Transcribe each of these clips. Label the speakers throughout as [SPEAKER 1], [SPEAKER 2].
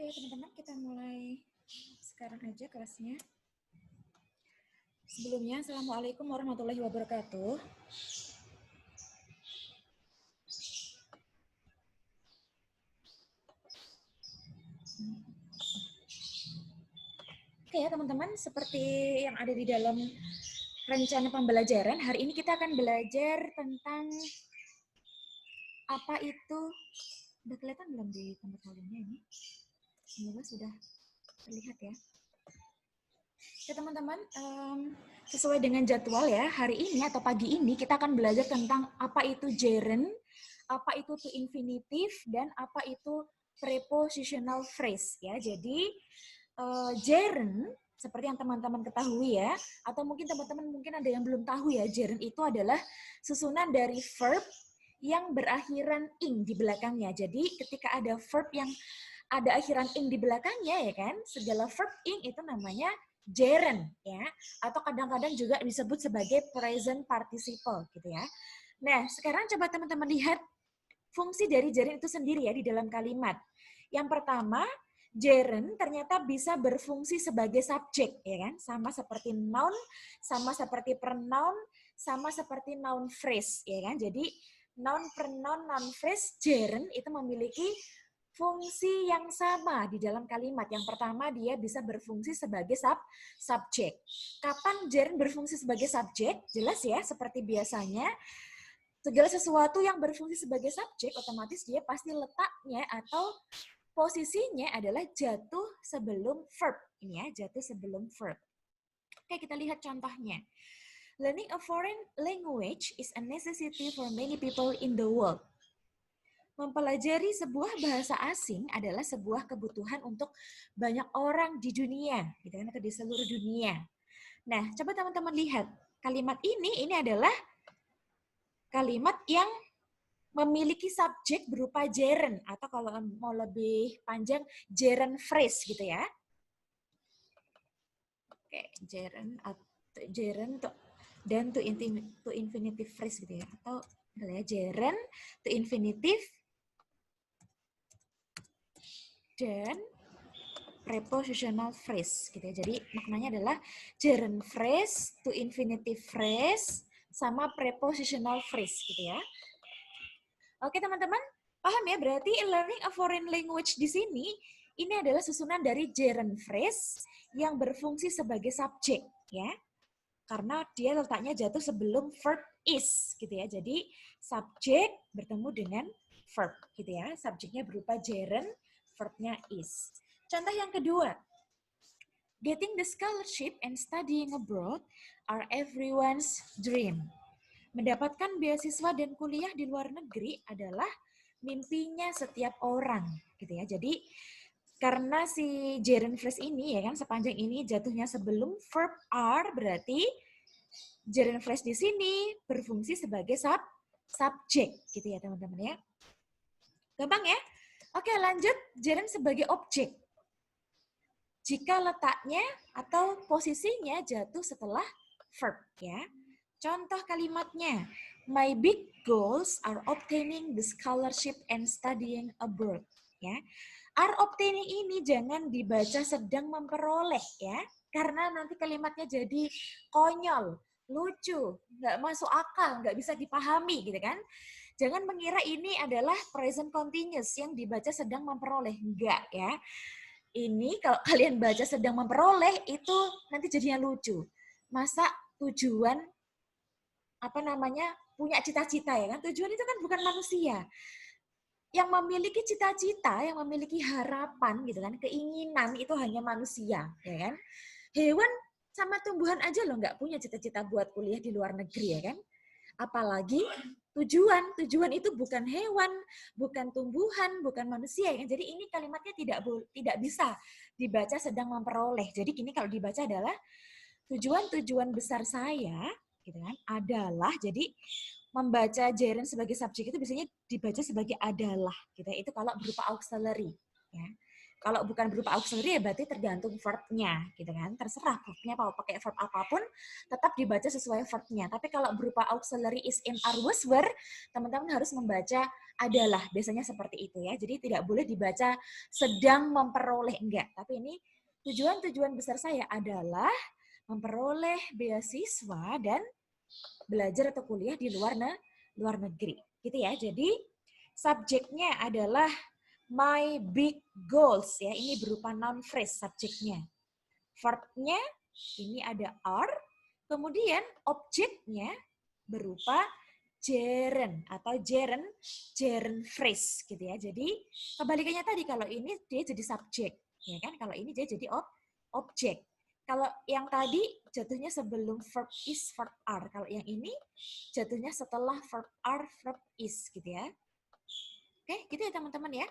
[SPEAKER 1] Oke, teman-teman, kita mulai sekarang aja kelasnya. Sebelumnya, Assalamualaikum warahmatullahi wabarakatuh. Oke ya, teman-teman, seperti yang ada di dalam rencana pembelajaran, hari ini kita akan belajar tentang apa itu, udah kelihatan belum di tombol volume ini? Semoga sudah terlihat ya. Oke teman-teman, sesuai dengan jadwal ya, hari ini atau pagi ini kita akan belajar tentang apa itu gerund, apa itu to infinitive, dan apa itu prepositional phrase ya. Jadi gerund seperti yang teman-teman ketahui ya, atau mungkin teman-teman mungkin ada yang belum tahu ya, gerund itu adalah susunan dari verb yang berakhiran ing di belakangnya. Jadi ketika ada verb yang ada akhiran ing di belakangnya ya kan, segala verb ing itu namanya gerund ya, atau kadang-kadang juga disebut sebagai present participle gitu ya. Nah, sekarang coba teman-teman lihat fungsi dari gerund itu sendiri ya di dalam kalimat. Yang pertama, gerund ternyata bisa berfungsi sebagai subjek ya kan, sama seperti noun, sama seperti pronoun, sama seperti noun phrase ya kan. Jadi noun, pronoun, noun phrase, gerund itu memiliki fungsi yang sama di dalam kalimat. Yang pertama, dia bisa berfungsi sebagai subjek. Kapan gerund berfungsi sebagai subjek? Jelas ya, seperti biasanya, segala sesuatu yang berfungsi sebagai subjek, otomatis dia pasti letaknya atau posisinya adalah jatuh sebelum verb. Ini ya, jatuh sebelum verb. Oke, kita lihat contohnya. Learning a foreign language is a necessity for many people in the world. Mempelajari sebuah bahasa asing adalah sebuah kebutuhan untuk banyak orang di dunia, gitu kan, atau di seluruh dunia. Nah, coba teman-teman lihat kalimat ini adalah kalimat yang memiliki subjek berupa gerund, atau kalau mau lebih panjang gerund phrase gitu ya. Oke, gerund dan to infinitive phrase gitu ya, atau ya gerund to infinitive dan prepositional phrase gitu ya. Jadi maknanya adalah gerund phrase, to infinitive phrase, sama prepositional phrase gitu ya. Oke teman-teman, paham ya? Berarti learning a foreign language di sini ini adalah susunan dari gerund phrase yang berfungsi sebagai subjek ya. Karena dia letaknya jatuh sebelum verb is gitu ya. Jadi subjek bertemu dengan verb gitu ya. Subjeknya berupa gerund, verbnya is. Contoh yang kedua, getting the scholarship and studying abroad are everyone's dream. Mendapatkan beasiswa dan kuliah di luar negeri adalah mimpinya setiap orang, gitu ya. Jadi karena si gerund phrase ini ya kan sepanjang ini jatuhnya sebelum verb are, berarti gerund phrase di sini berfungsi sebagai subjek, gitu ya teman-teman ya. Gampang ya? Oke, lanjut gerund sebagai objek. Jika letaknya atau posisinya jatuh setelah verb ya. Contoh kalimatnya, my big goals are obtaining the scholarship and studying abroad ya. Are obtaining ini jangan dibaca sedang memperoleh ya, karena nanti kalimatnya jadi konyol, lucu, nggak masuk akal, nggak bisa dipahami gitu kan. Jangan mengira ini adalah present continuous yang dibaca sedang memperoleh, enggak ya. Ini kalau kalian baca sedang memperoleh itu nanti jadinya lucu. Masa tujuan punya cita-cita ya kan? Tujuan itu kan bukan manusia. Yang memiliki cita-cita, yang memiliki harapan gitu kan, keinginan itu hanya manusia, ya kan? Hewan sama tumbuhan aja loh nggak punya cita-cita buat kuliah di luar negeri ya kan? Apalagi tujuan itu bukan hewan, bukan tumbuhan, bukan manusia ya. Jadi ini kalimatnya tidak bisa dibaca sedang memperoleh. Jadi ini kalau dibaca adalah tujuan besar saya gitu kan adalah, jadi membaca gerund sebagai subjek itu biasanya dibaca sebagai adalah gitu ya. Itu kalau berupa auxiliary ya. Kalau bukan berupa auxiliary ya berarti tergantung verb-nya gitu kan. Terserah verb-nya mau pakai verb apapun tetap dibaca sesuai verb-nya. Tapi kalau berupa auxiliary is, in, are, was, were, teman-teman harus membaca adalah. Biasanya seperti itu ya. Jadi tidak boleh dibaca sedang memperoleh, enggak. Tapi ini tujuan-tujuan besar saya adalah memperoleh beasiswa dan belajar atau kuliah di luar negeri. Gitu ya. Jadi subjeknya adalah my big goals ya, ini berupa noun phrase subjeknya. Verb-nya ini ada are, kemudian objeknya berupa gerund atau gerund phrase gitu ya. Jadi kebalikannya tadi, kalau ini dia jadi subjek ya kan, kalau ini dia jadi objek. Kalau yang tadi jatuhnya sebelum verb is, verb are. Kalau yang ini jatuhnya setelah verb are, verb is gitu ya. Oke, gitu ya teman-teman ya.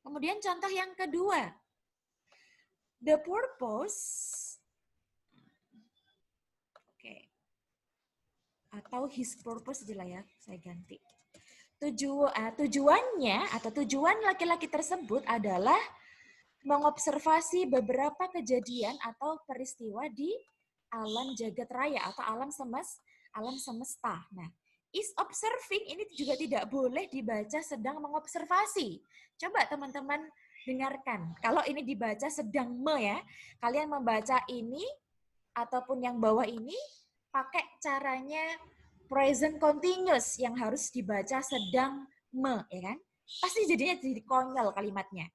[SPEAKER 1] Kemudian contoh yang kedua, the purpose, atau his purpose aja lah ya, saya ganti. Tujuannya atau tujuan laki-laki tersebut adalah mengobservasi beberapa kejadian atau peristiwa di alam jagat raya atau alam semesta. Nah, is observing ini juga tidak boleh dibaca sedang mengobservasi. Coba teman-teman dengarkan. Kalau ini dibaca sedang ya, kalian membaca ini ataupun yang bawah ini pakai caranya present continuous yang harus dibaca sedang ya kan? Pasti jadinya jadi konyol kalimatnya.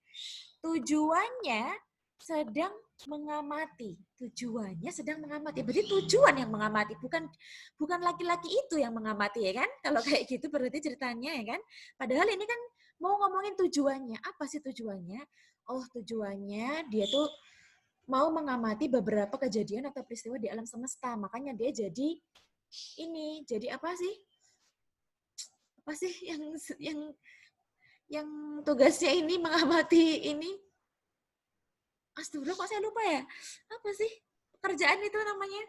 [SPEAKER 1] Tujuannya sedang mengamati. Tujuannya sedang mengamati. Berarti tujuan yang mengamati, bukan laki-laki itu yang mengamati ya kan? Kalau kayak gitu berarti ceritanya ya kan? Padahal ini kan mau ngomongin tujuannya. Apa sih tujuannya? Oh, tujuannya dia tuh mau mengamati beberapa kejadian atau peristiwa di alam semesta. Makanya dia jadi ini, jadi apa sih? Apa sih yang tugasnya ini mengamati ini? Astagfirullah, kok saya lupa ya? Apa sih pekerjaan itu namanya?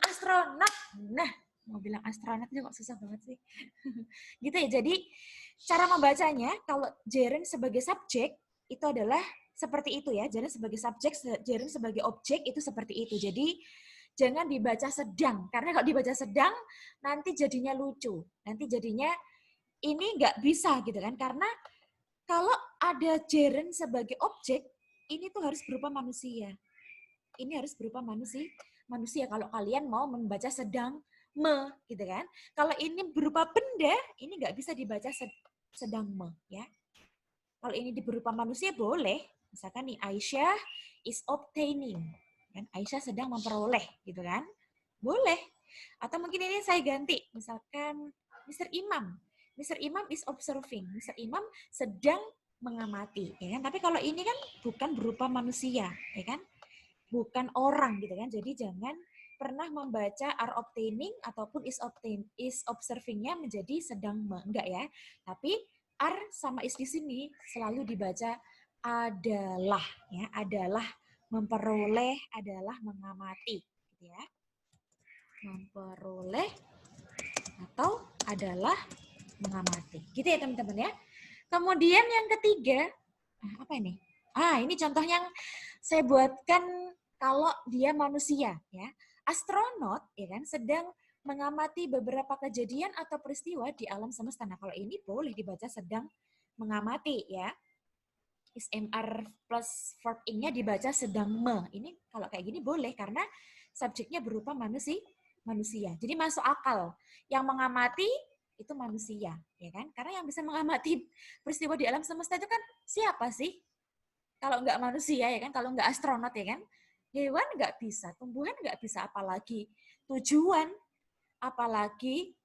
[SPEAKER 1] Astronot. Nah, mau bilang astronot juga kok susah banget sih. Gitu ya, jadi cara membacanya, kalau gerund sebagai subjek, itu adalah seperti itu ya. Gerund sebagai subjek, gerund sebagai objek, itu seperti itu. Jadi, jangan dibaca sedang. Karena kalau dibaca sedang, nanti jadinya lucu. Nanti jadinya ini nggak bisa gitu kan. Karena kalau ada gerund sebagai objek, ini tuh harus berupa manusia. Ini harus berupa manusia kalau kalian mau membaca sedang gitu kan. Kalau ini berupa benda, ini nggak bisa dibaca sedang ya. Kalau ini berupa manusia boleh. Misalkan nih Aisyah is obtaining. Kan Aisyah sedang memperoleh gitu kan. Boleh. Atau mungkin ini saya ganti. Misalkan Mr. Imam. Mr. Imam is observing. Mr. Imam sedang mengamati, ya kan? Tapi kalau ini kan bukan berupa manusia, ya kan? Bukan orang gitu kan. Jadi jangan pernah membaca are obtaining ataupun is observing-nya menjadi sedang enggak ya. Tapi are sama is di sini selalu dibaca adalah ya, adalah memperoleh, adalah mengamati gitu ya. Memperoleh atau adalah mengamati. Gitu ya teman-teman ya. Kemudian yang ketiga, apa ini? Ini contoh yang saya buatkan kalau dia manusia ya. Astronot ya kan sedang mengamati beberapa kejadian atau peristiwa di alam semesta. Nah, kalau ini boleh dibaca sedang mengamati ya. Is MR plus verb ing-nya dibaca sedang Ini kalau kayak gini boleh karena subjeknya berupa manusia. Jadi masuk akal. Yang mengamati itu manusia, ya kan? Karena yang bisa mengamati peristiwa di alam semesta itu kan siapa sih? Kalau nggak manusia, ya kan? Kalau nggak astronot, ya kan? Hewan nggak bisa, tumbuhan nggak bisa, apalagi tujuan, apalagi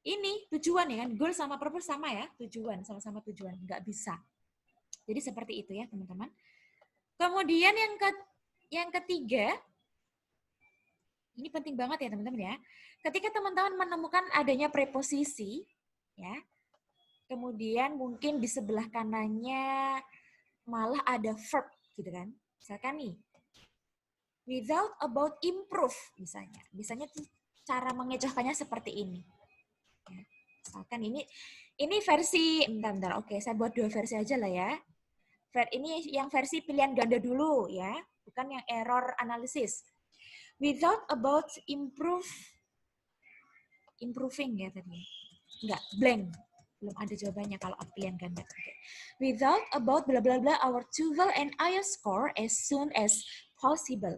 [SPEAKER 1] ini tujuan ya kan? Goal sama purpose sama ya, tujuan sama-sama tujuan, nggak bisa. Jadi seperti itu ya teman-teman. Kemudian yang ketiga, ini penting banget ya teman-teman ya. Ketika teman-teman menemukan adanya preposisi, ya, kemudian mungkin di sebelah kanannya malah ada verb, gitu kan. Misalkan nih, without, about, improve, misalnya. Misalnya cara mengecohkannya seperti ini. Ya, misalkan ini versi, bentar, oke, saya buat 2 versi aja lah ya. Ini yang versi pilihan ganda dulu ya, bukan yang error analisis. Without about improving ya tadi. Enggak, blank. Belum ada jawabannya kalau pilihan ganda. Okay. Without about bla bla bla our TOEFL and IELTS score as soon as possible.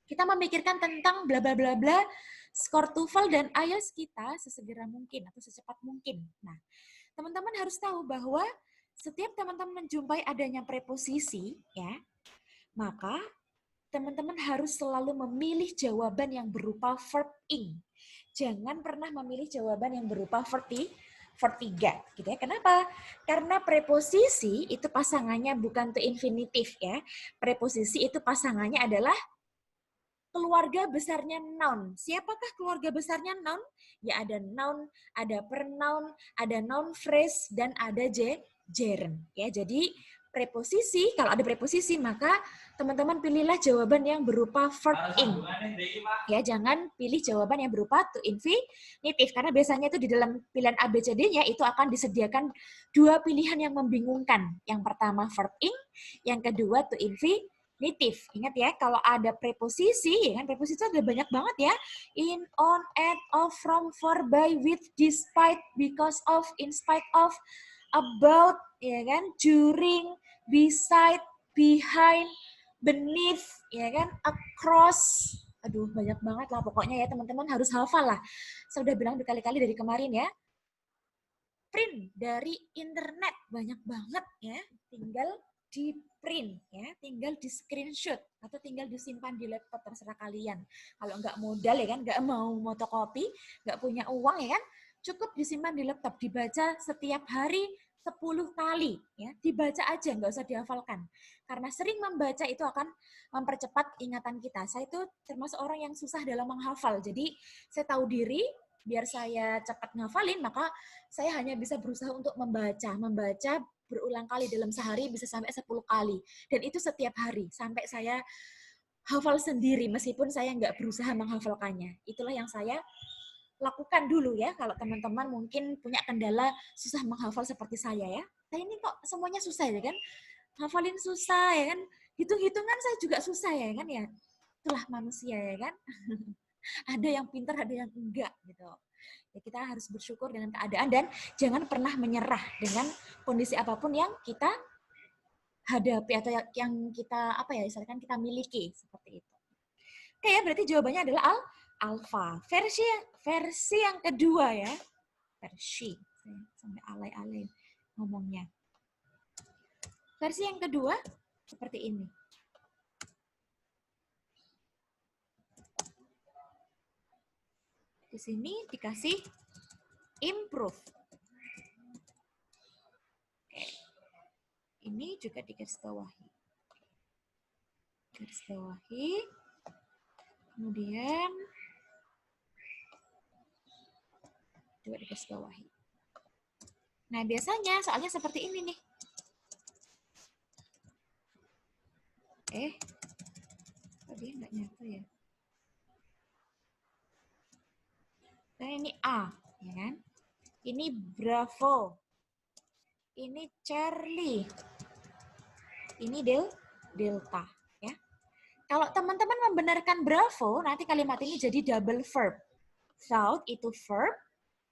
[SPEAKER 1] Kita memikirkan tentang bla bla bla bla skor TOEFL dan IELTS kita sesegera mungkin atau secepat mungkin. Nah, teman-teman harus tahu bahwa setiap teman-teman menjumpai adanya preposisi, ya, maka teman-teman harus selalu memilih jawaban yang berupa verb ing. Jangan pernah memilih jawaban yang berupa verb 3, gitu ya. Kenapa? Karena preposisi itu pasangannya bukan to infinitive ya. Preposisi itu pasangannya adalah keluarga besarnya noun. Siapakah keluarga besarnya noun? Ya ada noun, ada pronoun, ada noun phrase, dan ada gerund. Ya, jadi preposisi, kalau ada preposisi maka teman-teman pilihlah jawaban yang berupa verb ing. Ya, jangan pilih jawaban yang berupa to infinitive karena biasanya itu di dalam pilihan ABCD-nya itu akan disediakan dua pilihan yang membingungkan. Yang pertama verb ing, yang kedua to infinitive. Ingat ya, kalau ada preposisi, ya kan preposisi itu ada banyak banget ya. In, on, at, of, from, for, by, with, despite, because of, in spite of, about, ya kan, during, beside, behind, beneath, ya kan, across. Aduh, banyak banget lah pokoknya ya, teman-teman harus hafal lah. Saya udah bilang berkali-kali dari kemarin ya. Print dari internet banyak banget ya, tinggal di print ya, tinggal di screenshot atau tinggal disimpan di laptop, terserah kalian. Kalau nggak modal ya kan, nggak mau fotokopi, nggak punya uang ya kan, cukup disimpan di laptop, dibaca setiap hari 10 kali ya, dibaca aja, nggak usah dihafalkan. Karena sering membaca itu akan mempercepat ingatan kita. Saya itu termasuk orang yang susah dalam menghafal, jadi saya tahu diri, biar saya cepat ngafalin, maka saya hanya bisa berusaha untuk membaca berulang kali dalam sehari bisa sampai 10 kali. Dan itu setiap hari, sampai saya hafal sendiri, meskipun saya nggak berusaha menghafalkannya. Itulah yang saya lakukan dulu ya, kalau teman-teman mungkin punya kendala susah menghafal seperti saya ya. Saya ini kok semuanya susah ya kan? Hafalin susah ya kan? Hitung-hitungan saya juga susah ya kan ya? Itulah manusia ya kan? Ada yang pintar, ada yang enggak gitu. Ya, kita harus bersyukur dengan keadaan dan jangan pernah menyerah dengan kondisi apapun yang kita hadapi atau yang kita misalkan kita miliki seperti itu. Oke ya, berarti jawabannya adalah alfa. Versi yang kedua ya. Versi. Sampai alay-alay ngomongnya. Versi yang kedua seperti ini. Di sini dikasih improve. Oke. Ini juga digaris bawahi. Garis bawahi. Kemudian juga digaris bawahi. Nah, biasanya soalnya seperti ini nih. Tadi nggak nyatu ya. Nah, ini A, ya kan? Ini Bravo. Ini Charlie. Ini Delta, ya. Kalau teman-teman membenarkan Bravo, nanti kalimat ini jadi double verb. Thought itu verb,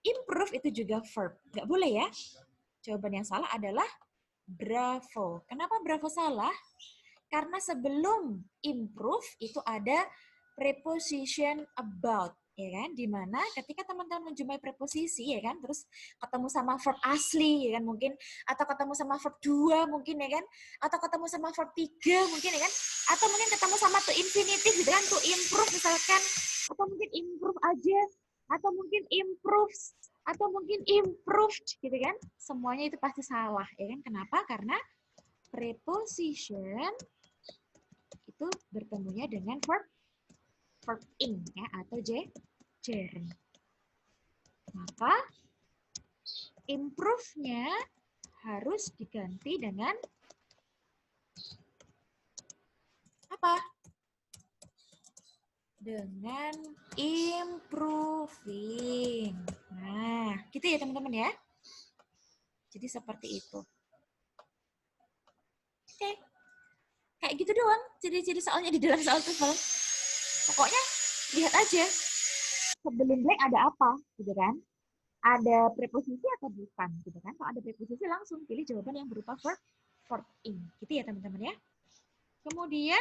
[SPEAKER 1] improve itu juga verb. Nggak boleh ya. Jawaban yang salah adalah Bravo. Kenapa Bravo salah? Karena sebelum improve itu ada preposition about, ya kan? Dimana ketika teman-teman menjumpai preposisi, ya kan, terus ketemu sama verb asli, ya kan, mungkin, atau ketemu sama verb 2 mungkin, ya kan, atau ketemu sama verb 3 mungkin, ya kan, atau mungkin ketemu sama to infinitive gitu kan, to improve misalkan, atau mungkin improve aja, atau mungkin improves, atau mungkin improved gitu kan, semuanya itu pasti salah, ya kan? Kenapa? Karena preposition itu bertemunya dengan verb ing ya, atau gerund. Maka improve-nya harus diganti dengan apa? Dengan improving. Nah, gitu ya teman-teman ya. Jadi seperti itu. Oke. Kayak gitu doang ciri-ciri soalnya di dalam soal TOEFL. Pokoknya lihat aja sebelum blank ada apa, gitu kan? Ada preposisi atau bukan, gitu kan? Kalau ada preposisi langsung pilih jawaban yang berupa verb ing, gitu ya teman-teman ya. Kemudian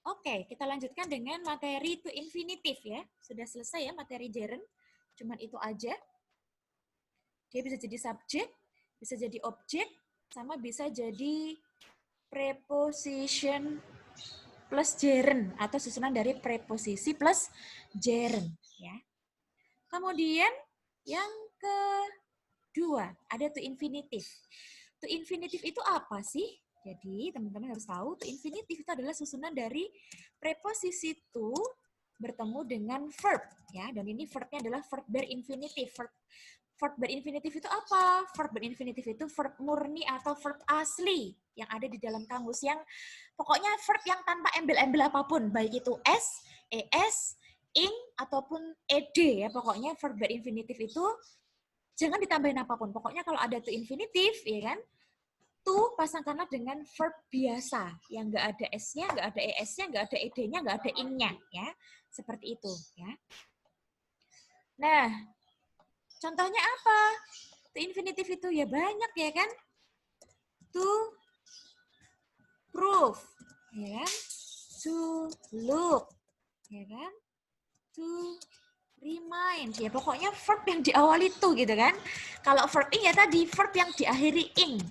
[SPEAKER 1] oke, kita lanjutkan dengan materi to infinitive ya. Sudah selesai ya materi gerund. Cuman itu aja. Dia bisa jadi subjek, bisa jadi objek, sama bisa jadi preposition plus gerund atau susunan dari preposisi plus gerund ya. Kemudian yang kedua, ada to infinitive. To infinitive itu apa sih? Jadi, teman-teman harus tahu, to infinitive itu adalah susunan dari preposisi to bertemu dengan verb ya. Dan ini verbnya adalah verb berinfinitif. Verb berinfinitif itu apa? Verb berinfinitif itu verb murni atau verb asli yang ada di dalam kamus, yang pokoknya verb yang tanpa embel-embel apapun, baik itu s, es, ing ataupun ed ya. Pokoknya verb berinfinitif itu jangan ditambahin apapun. Pokoknya kalau ada to infinitif ya kan, to pasangkanlah dengan verb biasa yang nggak ada s-nya, nggak ada es-nya, nggak ada ed-nya, nggak ada ing-nya ya. Seperti itu ya. Nah, contohnya apa? To infinitif itu ya banyak ya kan? To prove, ya kan? To look, ya kan? To remind, ya pokoknya verb yang diawali to gitu kan. Kalau verb ing ya tadi verb yang diakhiri ing.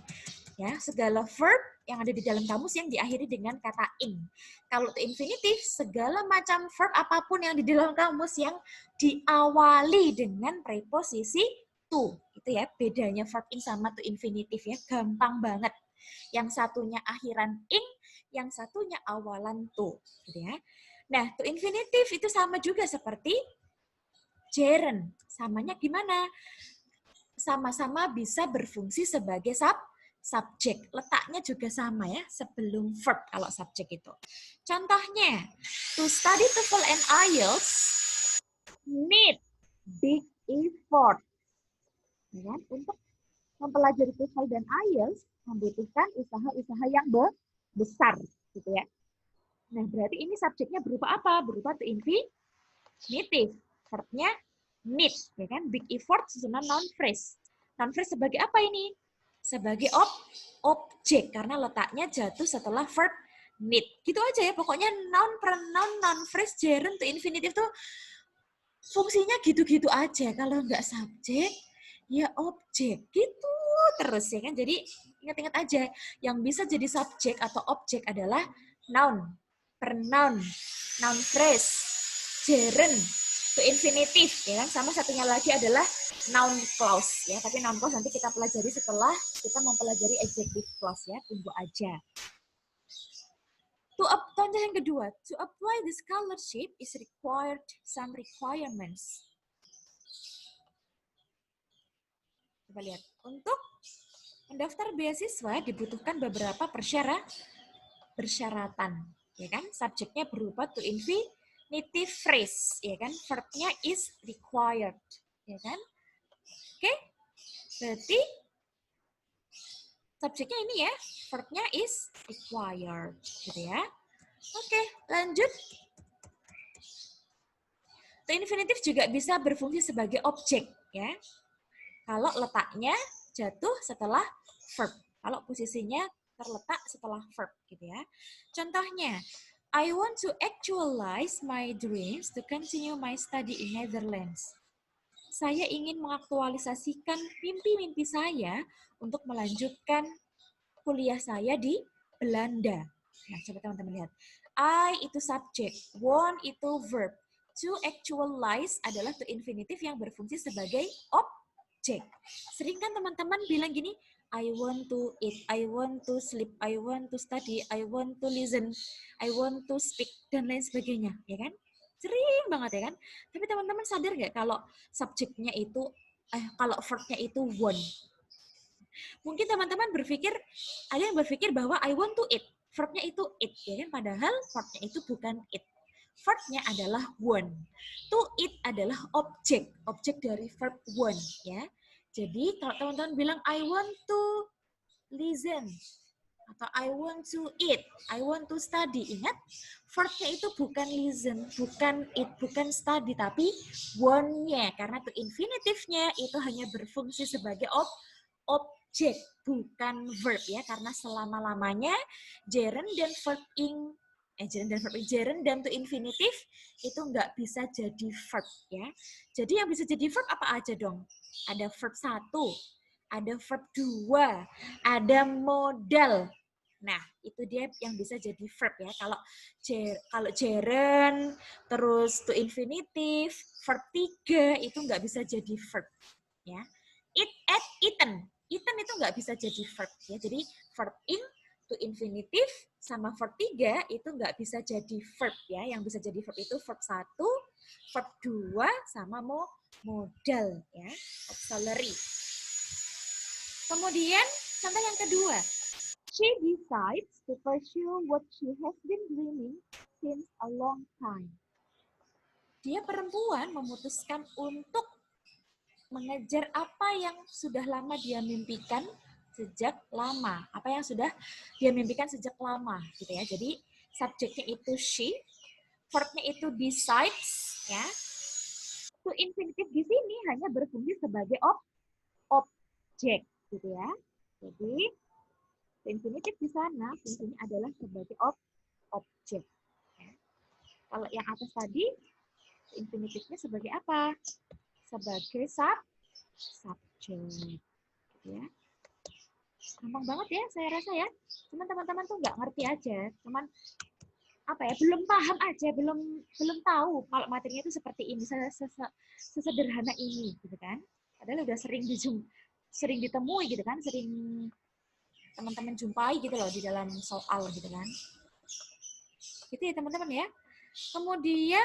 [SPEAKER 1] Ya, segala verb yang ada di dalam kamus yang diakhiri dengan kata ing. Kalau to infinitif, segala macam verb apapun yang di dalam kamus yang diawali dengan preposisi to. Itu ya bedanya verb ing sama to infinitif ya, gampang banget. Yang satunya akhiran ing, yang satunya awalan to, gitu ya. Nah, to infinitif itu sama juga seperti gerund. Samanya gimana? Sama-sama bisa berfungsi sebagai subjek. Letaknya juga sama ya, sebelum verb kalau subjek itu. Contohnya, to study TOEFL and IELTS need big effort. Ya kan? Untuk mempelajari TOEFL dan IELTS membutuhkan usaha-usaha yang besar, gitu ya. Nah, berarti ini subjeknya berupa apa? Berupa to infinitive. Verbnya need, ya kan? Big effort susunan noun phrase. Noun phrase sebagai apa ini? Sebagai objek, karena letaknya jatuh setelah verb need. Gitu aja ya, pokoknya noun, pronoun, noun phrase, gerund, to infinitive tuh fungsinya gitu-gitu aja. Kalau nggak subjek, ya objek. Gitu terus ya kan. Jadi ingat-ingat aja, yang bisa jadi subjek atau objek adalah noun, pronoun, noun phrase, gerund, to infinitive ya kan. Sama satunya lagi adalah noun clause ya. Tapi noun clause nanti kita pelajari setelah kita mempelajari adjective clause ya. Tunggu aja. Contoh yang kedua, to apply the scholarship is required some requirements. Coba lihat, untuk mendaftar beasiswa dibutuhkan beberapa persyaratan, ya kan? Subjeknya berupa to infinitive phrase, ya kan? Verbnya is required, ya kan? Oke, berarti subjeknya ini ya, verbnya is required, gitu ya. Oke, lanjut. To infinitive juga bisa berfungsi sebagai objek, ya. Kalau letaknya jatuh setelah verb, kalau posisinya terletak setelah verb, gitu ya. Contohnya, I want to actualize my dreams to continue my study in Netherlands. Saya ingin mengaktualisasikan mimpi-mimpi saya untuk melanjutkan kuliah saya di Belanda. Nah, coba teman-teman lihat. I itu subjek, want itu verb. To actualize adalah to infinitive yang berfungsi sebagai objek. Sering kan teman-teman bilang gini, I want to eat, I want to sleep, I want to study, I want to listen, I want to speak, dan lain sebagainya, ya kan? Sering banget ya kan? Tapi teman-teman sadar nggak kalau subjeknya itu, kalau verbnya itu want? Mungkin teman-teman berpikir, ada yang berpikir bahwa I want to eat. Verbnya itu eat, ya kan? Padahal verbnya itu bukan eat. Verbnya adalah want. To eat adalah objek dari verb want, ya. Jadi kalau teman-teman bilang I want to listen atau I want to eat, I want to study. Ingat, verbnya itu bukan listen, bukan eat, bukan study, tapi want-nya. Karena tuh infinitifnya itu hanya berfungsi sebagai objek, bukan verb ya. Karena selama-lamanya gerund dan verb gerund dan to infinitif itu nggak bisa jadi verb ya. Jadi yang bisa jadi verb apa aja dong? Ada verb 1, ada verb 2, ada modal. Nah, itu dia yang bisa jadi verb ya. Kalau gerund, terus to infinitif, verb 3 itu nggak bisa jadi verb ya. Eat, ate, eaten. Eaten itu nggak bisa jadi verb ya. Jadi verb in to infinitif sama verb 3 itu nggak bisa jadi verb ya. Yang bisa jadi verb itu verb 1, verb 2 sama modal ya, auxiliary. Kemudian contoh yang kedua. She decides to pursue what she has been dreaming since a long time. Dia perempuan memutuskan untuk mengejar apa yang sudah lama dia mimpikan sejak lama. Apa yang sudah dia mimpikan sejak lama gitu ya. Jadi subjeknya itu she, verbnya itu decides ya. To infinitif di sini hanya berfungsi sebagai objek gitu ya. Jadi infinitif di sana fungsinya adalah sebagai objek. Ya. Kalau yang atas tadi, infinitifnya sebagai apa? Sebagai subjek. Ya. Gampang banget ya, saya rasa ya. Cuman teman-teman tuh nggak ngerti aja. Cuman apa ya, belum paham aja, belum tahu kalau materinya itu seperti ini, sesederhana ini, gitu kan? Padahal udah sering ditemui gitu kan, sering teman-teman jumpai gitu loh di dalam soal gitu kan. Gitu ya teman-teman ya. Kemudian,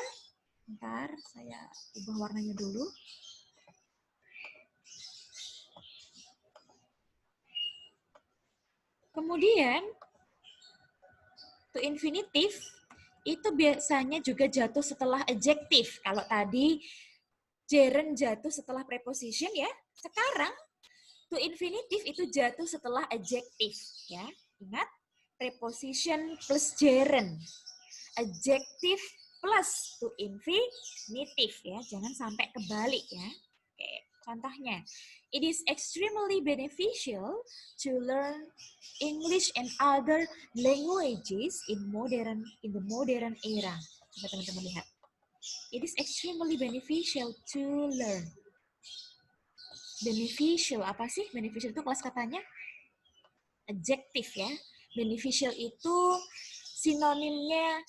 [SPEAKER 1] bentar saya ubah warnanya dulu. Kemudian, to infinitif itu biasanya juga jatuh setelah adjektif. Kalau tadi gerund jatuh setelah preposition ya, sekarang to infinitif itu jatuh setelah adjektif ya. Ingat, preposition plus gerund. Adjektif plus to infinitif ya, jangan sampai kebalik ya. Oke, contohnya, it is extremely beneficial to learn English and other languages in the modern era. Coba teman-teman lihat. It is extremely beneficial to learn. Beneficial apa sih? Beneficial itu kelas katanya adjektif ya. Beneficial itu sinonimnya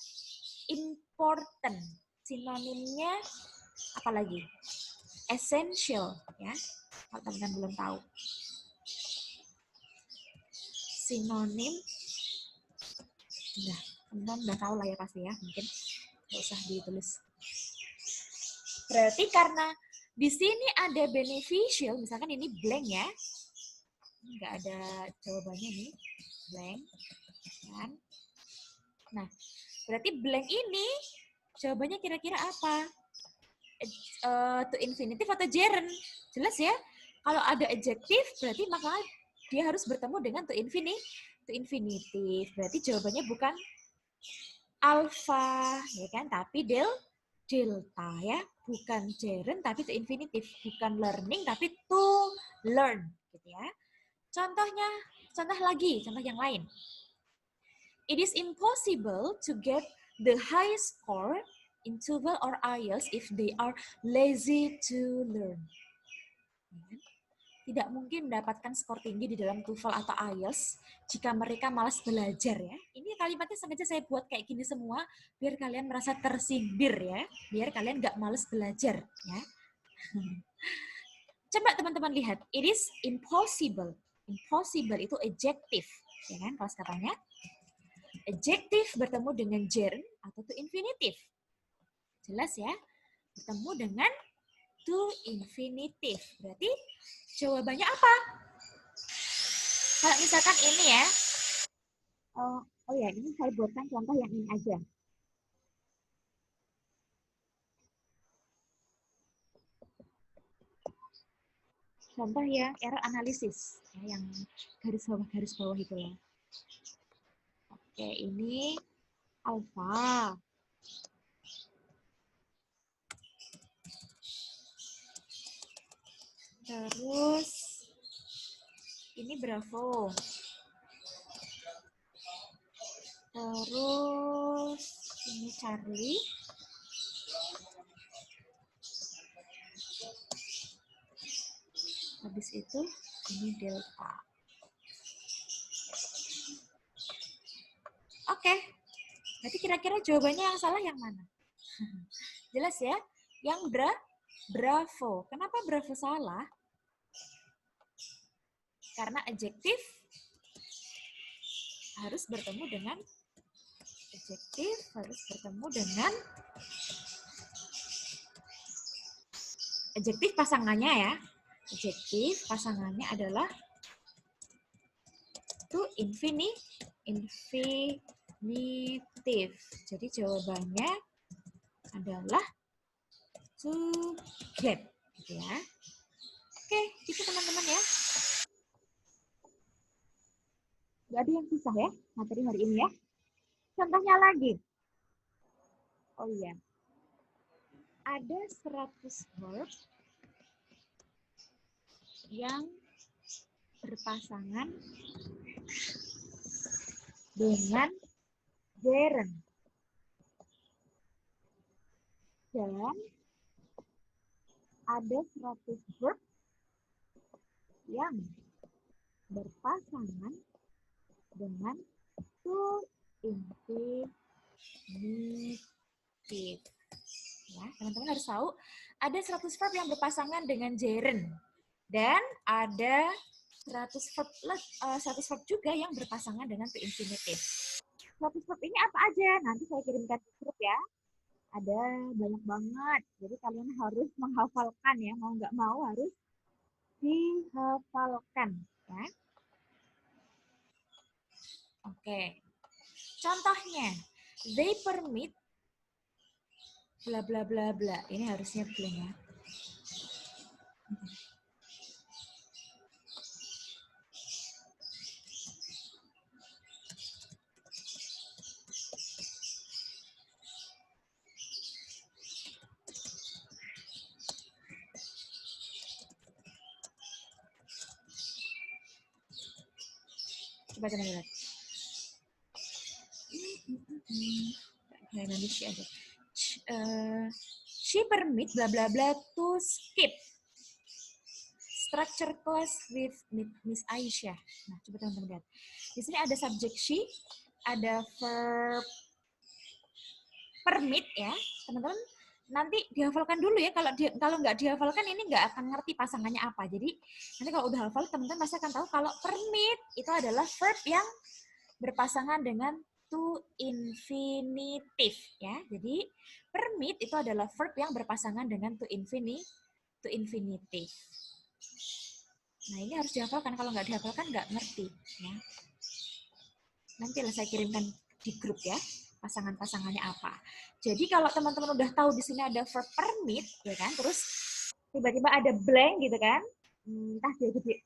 [SPEAKER 1] important. Sinonimnya apa lagi? Essential ya. Kalau teman-teman belum tahu. Sinonim, teman-teman udah tahu lah ya pasti ya. Mungkin nggak usah ditulis. Berarti karena di sini ada beneficial, misalkan ini blank ya. Nggak ada jawabannya nih, blank. Kan? Nah, berarti blank ini jawabannya kira-kira apa? To infinitif atau gerund? Jelas ya? Kalau ada adjektif, berarti maka dia harus bertemu dengan to infinitif. Berarti jawabannya bukan alpha, ya kan? Tapi delta ya, bukan gerund tapi to infinitif, bukan learning tapi to learn, gitu ya. Contoh yang lain. It is impossible to get the highest score in TOEFL or IELTS if they are lazy to learn. Tidak mungkin mendapatkan skor tinggi di dalam TOEFL atau IELTS jika mereka malas belajar ya. Ini kalimatnya sengaja saya buat kayak gini semua biar kalian merasa tersindir ya, biar kalian nggak malas belajar ya. Coba teman-teman lihat, it is impossible. Impossible itu adjektif, ya kan? Kelas katanya. Adjektif bertemu dengan gerund atau to infinitif. Jelas ya? Bertemu dengan to infinitif. Berarti jawabannya apa? Kalau misalkan ini ya. Oh ya, ini saya buatkan contoh yang ini aja. Contoh yang error analisis, ya, yang garis bawah itu ya. Oke, ini alpha. Terus ini bravo. Terus ini Charlie. Habis itu ini delta. Oke. Berarti kira-kira jawabannya yang salah yang mana? Jelas ya? Yang bravo. Kenapa bravo salah? Karena adjektif harus bertemu dengan adjektif pasangannya ya. Adjektif pasangannya adalah to infinitive. Jadi jawabannya adalah to get, gitu ya. Oke, gitu teman-teman ya. Gak ada yang susah ya materi hari ini ya. Contohnya lagi. Oh iya. Ada 100 verb yang berpasangan dengan gerund. Dan ada 100 verb yang berpasangan dengan to infinitive. Ya, teman-teman harus tahu ada 100 verb yang berpasangan dengan gerund dan ada 100 verb juga yang berpasangan dengan to infinitive. 100 verb ini apa aja? Nanti saya kirimkan di grup ya. Ada banyak banget. Jadi kalian harus menghafalkan ya, mau nggak mau harus dihafalkan ya. Oke. Contohnya, they permit bla bla bla bla. Ini harusnya belum ya. Coba kita lihat. Nanti she ada. She permit bla bla bla to skip structure class with Miss Aisyah. Nah, coba teman-teman lihat. Di sini ada subject she, ada verb permit ya, teman-teman. Nanti dihafalkan dulu ya. Kalau nggak dihafalkan ini nggak akan ngerti pasangannya apa. Jadi nanti kalau udah hafal, teman-teman pasti akan tahu kalau permit itu adalah verb yang berpasangan dengan to infinitive ya. Jadi permit itu adalah verb yang berpasangan dengan to infinitive. Nah, ini harus dihafalkan. Kalau nggak dihafalkan nggak ngerti ya. Nanti lah saya kirimkan di grup ya, pasangan-pasangannya apa. Jadi kalau teman-teman udah tahu di sini ada verb permit ya kan, terus tiba-tiba ada blank gitu kan, entah dia jadi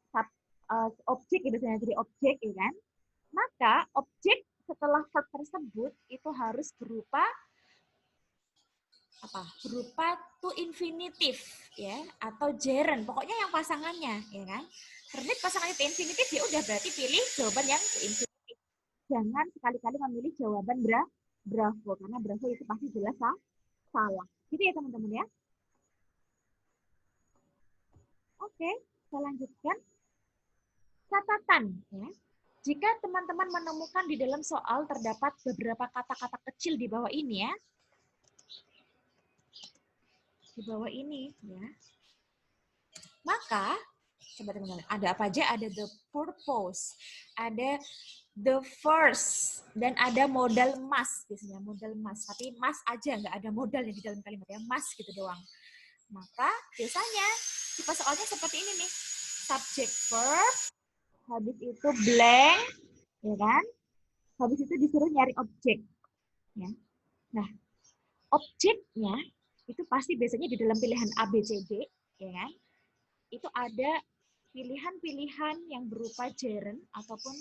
[SPEAKER 1] objek gitu, jadi objek ya kan, maka objek setelah verb tersebut itu harus berupa apa? Berupa to infinitive ya, atau gerund, pokoknya yang pasangannya ya kan. Permit pasangannya to infinitive ya udah, berarti pilih jawaban yang to infinitive. Jangan sekali-kali memilih jawaban bravo, karena bravo itu pasti jelas salah. Gitu ya teman-teman ya. Oke, saya lanjutkan. Catatan ya. Jika teman-teman menemukan di dalam soal terdapat beberapa kata-kata kecil di bawah ini ya. Di bawah ini ya. Maka coba teman-teman, ada apa aja? Ada the purpose, ada the first, dan ada modal must, biasanya modal must. Tapi must aja, nggak ada modal di dalam kalimat ya, must gitu doang. Maka biasanya tipe soalnya seperti ini nih, subject verb, habis itu blank, ya kan? Habis itu disuruh nyari objek. Ya. Nah, objeknya itu pasti biasanya di dalam pilihan A, B, C, D, ya kan? Itu ada pilihan-pilihan yang berupa gerund ataupun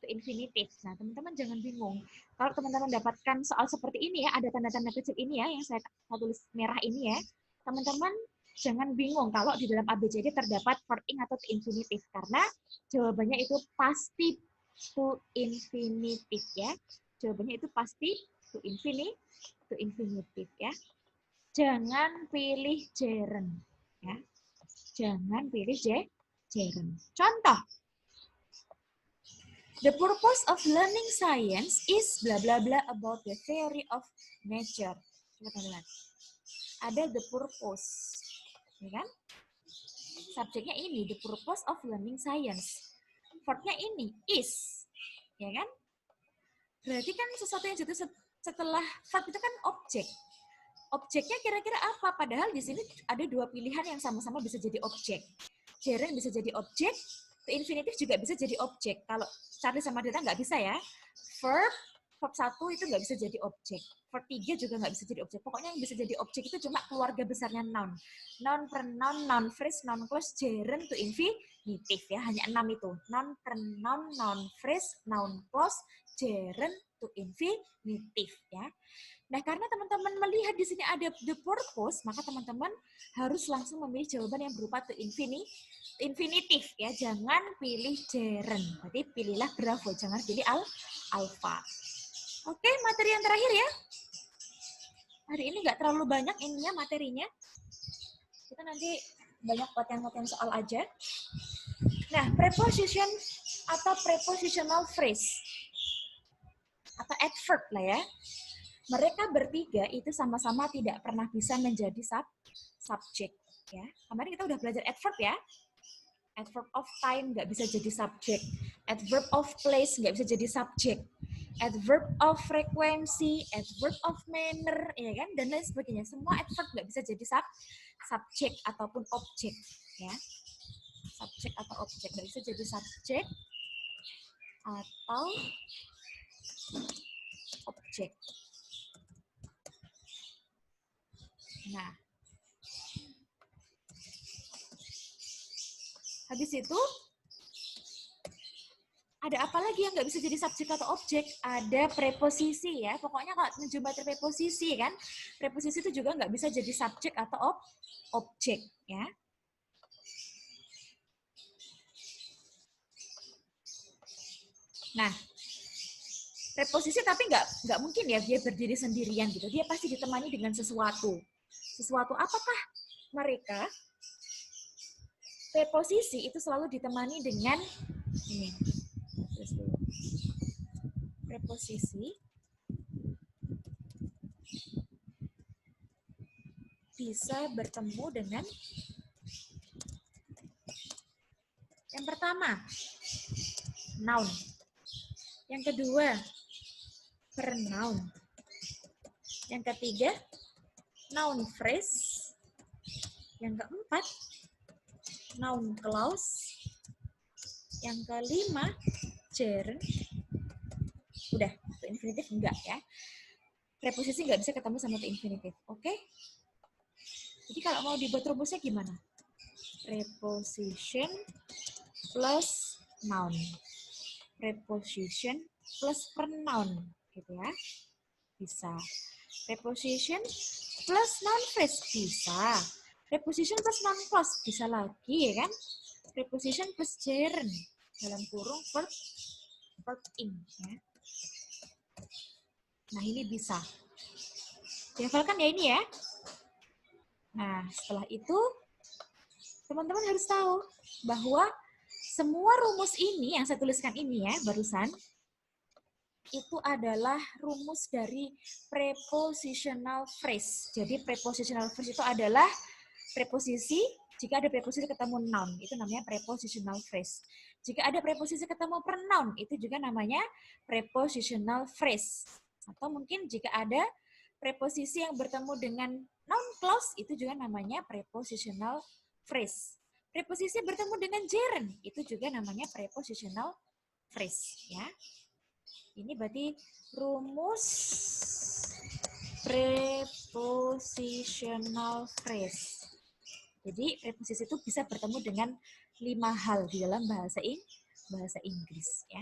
[SPEAKER 1] to infinitive. Nah, teman-teman jangan bingung. Kalau teman-teman dapatkan soal seperti ini ya, ada tanda-tanda kecil ini ya, yang saya tulis merah ini ya, teman-teman jangan bingung kalau di dalam ABCD terdapat verb ing atau to infinitive, karena jawabannya itu pasti to infinitive ya. Jawabannya itu pasti to infinitive ya. Jangan pilih gerund ya. Jangan pilih gerund. Contoh, the purpose of learning science is bla bla bla about the theory of nature. Lihat. Ada the purpose, ya kan? Subjeknya ini, the purpose of learning science. Verbnya ini, is, ya kan? Berarti kan sesuatu yang jatuh setelah verb itu kan objek. Objeknya kira-kira apa? Padahal di sini ada dua pilihan yang sama-sama bisa jadi objek. Gerund bisa jadi objek, to infinitive juga bisa jadi objek. Kalau Charlie sama Dita nggak bisa ya. Verb 1 itu nggak bisa jadi objek. Verb 3 juga nggak bisa jadi objek. Pokoknya yang bisa jadi objek itu cuma keluarga besarnya noun. Noun, pronoun, noun phrase, noun clause, gerund, to infinitive ya. Hanya 6 itu. Noun, pronoun, noun phrase, noun clause, gerund, to infinitive ya. Nah, karena teman-teman melihat di sini ada the purpose, maka teman-teman harus langsung memilih jawaban yang berupa to infinitive ya. Jangan pilih gerund. Berarti pilihlah bravo, jangan pilih alpha. Oke, materi yang terakhir ya. Hari ini nggak terlalu banyak ininya materinya. Kita nanti banyak latihan-latihan soal aja. Nah, preposition atau prepositional phrase atau adverb lah ya. Mereka bertiga itu sama-sama tidak pernah bisa menjadi subjek ya. Kemarin kita udah belajar adverb ya. Adverb of time nggak bisa jadi subjek. Adverb of place nggak bisa jadi subjek. Adverb of frequency, adverb of manner, ya kan, dan lain sebagainya. Semua adverb nggak bisa jadi subjek ataupun objek ya. Subjek atau objek nggak bisa jadi subjek atau objek. Nah, habis itu ada apa lagi yang nggak bisa jadi subjek atau objek? Ada preposisi ya. Pokoknya kalau menjumpai preposisi kan, preposisi itu juga nggak bisa jadi subjek atau objek ya. Nah, preposisi tapi nggak mungkin ya dia berdiri sendirian gitu. Dia pasti ditemani dengan sesuatu. Sesuatu apakah mereka? Preposisi itu selalu ditemani dengan ini. Preposisi bisa bertemu dengan yang pertama, noun. Yang kedua, pronoun. Yang ketiga, noun phrase. Yang keempat, noun clause. Yang kelima, gerund. Udah, to infinitive enggak ya. Preposisi nggak bisa ketemu sama to infinitive. Oke? Jadi kalau mau dibuat rumusnya gimana? Preposition plus noun. Preposition plus pronoun. Gitu ya. Bisa. Preposition plus noun phrase. Bisa. Preposition plus noun clause. Bisa lagi ya kan? Preposition plus gerund. Dalam kurung verb ing. Ya. Nah, ini bisa. Dihafalkan ya ini ya. Nah, setelah itu, teman-teman harus tahu bahwa semua rumus ini yang saya tuliskan ini ya, barusan, itu adalah rumus dari prepositional phrase. Jadi, prepositional phrase itu adalah preposisi, jika ada preposisi ketemu noun, itu namanya prepositional phrase. Jika ada preposisi ketemu pronoun, itu juga namanya prepositional phrase. Atau mungkin jika ada preposisi yang bertemu dengan noun clause, itu juga namanya prepositional phrase. Preposisi bertemu dengan gerund, itu juga namanya prepositional phrase. Ya. Ini berarti rumus prepositional phrase. Jadi preposisi itu bisa bertemu dengan 5 hal di dalam bahasa Inggris ya.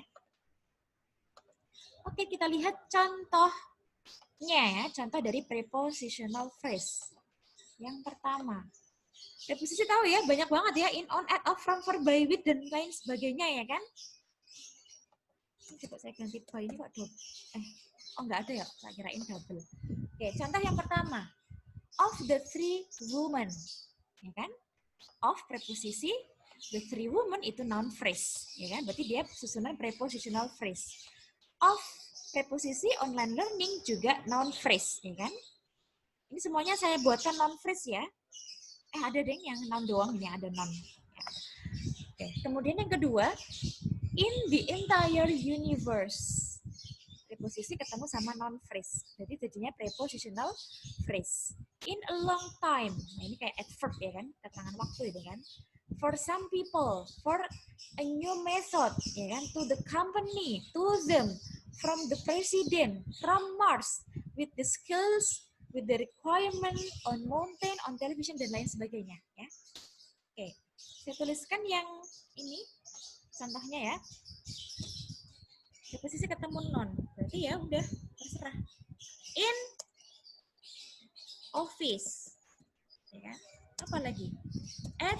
[SPEAKER 1] Oke, kita lihat contohnya ya, contoh dari prepositional phrase. Yang pertama, preposisi tahu ya, banyak banget ya, in, on, at, of, from, for, by, with, dan lain sebagainya ya kan. Coba saya ganti by ini kok double. Oh nggak ada ya, saya kirain double. Oke, contoh yang pertama, of the three women, ya kan? Of preposisi, the three women itu noun phrase, ya kan? Berarti dia susunan prepositional phrase. Of preposisi online learning juga noun phrase, ya kan? Ini semuanya saya buatkan noun phrase ya. Ada deh yang noun doang, ini ada noun. Ya. Oke, kemudian yang kedua, in the entire universe. Preposisi ketemu sama noun phrase. Jadi jadinya prepositional phrase. In a long time. Nah, ini kayak adverb ya kan, keterangan waktu itu kan. For some people, for a new method, ya kan, to the company, to them, from the president, from Mars, with the skills, with the requirement on mountain, on television, dan lain sebagainya. Ya. Oke, saya tuliskan yang ini, contohnya ya. Preposisi ketemu non, berarti ya udah terserah. In office, ya. Apa lagi? At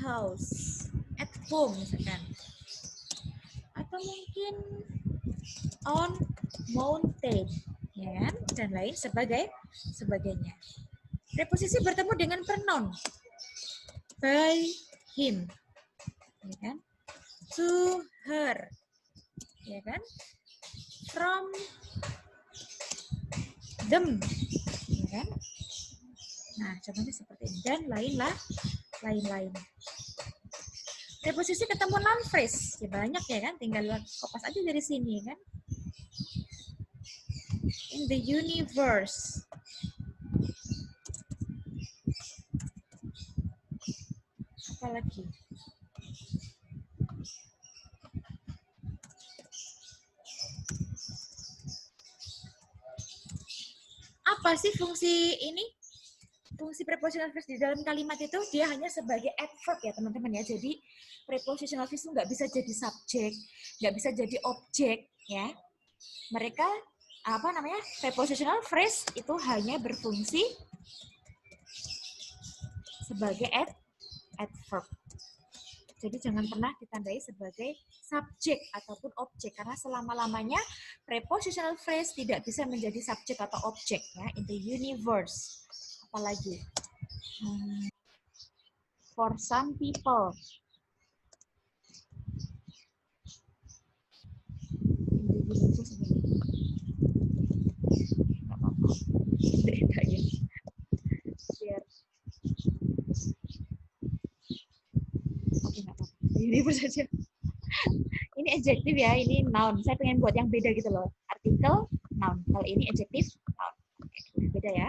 [SPEAKER 1] house, at home misalkan. Atau mungkin on mountain, ya kan? Dan lain sebagainya. Preposisi bertemu dengan pronoun by him, ya kan? To her, ya kan? From them, ya kan? Nah, contohnya seperti ini dan lain-lain. Preposisi ketemu noun phrase, ya banyak ya kan? Tinggal kopas aja dari sini kan? In the universe. Apa lagi? Apa sih fungsi ini? Fungsi prepositional phrase di dalam kalimat itu dia hanya sebagai adverb ya teman-teman ya. Jadi prepositional phrase itu nggak bisa jadi subjek, nggak bisa jadi objek ya. Mereka prepositional phrase itu hanya berfungsi sebagai adverb. Jadi jangan pernah ditandai sebagai subjek ataupun objek karena selama-lamanya prepositional phrase tidak bisa menjadi subjek atau objek ya in the universe. Apalagi for some people. Nggak apa-apa. Beda ya. Biar. Oke, nggak apa-apa. Universe saja. Ini adjektif ya, ini noun. Saya pengen buat yang beda gitu loh. Artikel, noun. Kalau ini adjektif, noun. Oke, udah beda ya.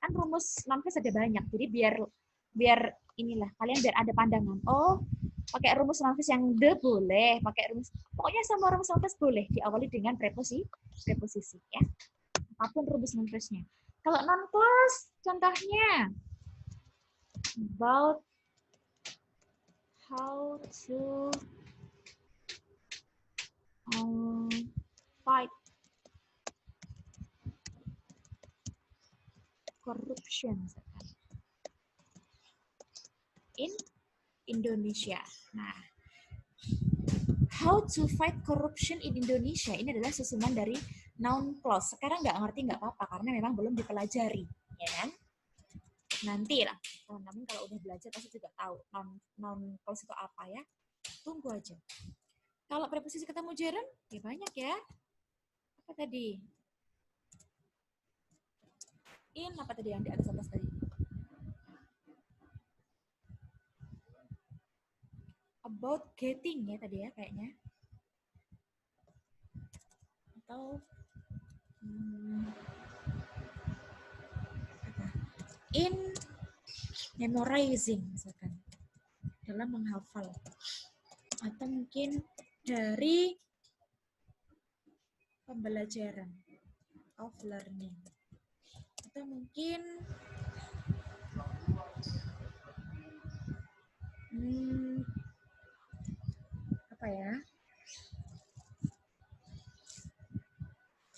[SPEAKER 1] Kan rumus noun phrase ada banyak. Jadi biar inilah kalian biar ada pandangan. Oh, pakai rumus noun phrase yang the boleh, pakai rumus pokoknya semua rumus noun phrase boleh diawali dengan preposisi ya. Apapun rumus noun phrase-nya. Kalau non clause contohnya about how to fight corruption in Indonesia. Nah, how to fight corruption in Indonesia ini adalah susunan dari noun clause. Sekarang nggak ngerti nggak apa-apa karena memang belum dipelajari, ya kan? Nanti lah, teman-teman kalau udah belajar pasti juga tahu noun clause itu apa ya. Tunggu aja. Kalau preposisi ketemu gerund, ya banyak ya. Apa tadi? In apa tadi yang di atas tadi? About getting ya tadi ya kayaknya. Atau in memorizing misalkan dalam menghafal atau mungkin dari pembelajaran of learning atau mungkin apa ya?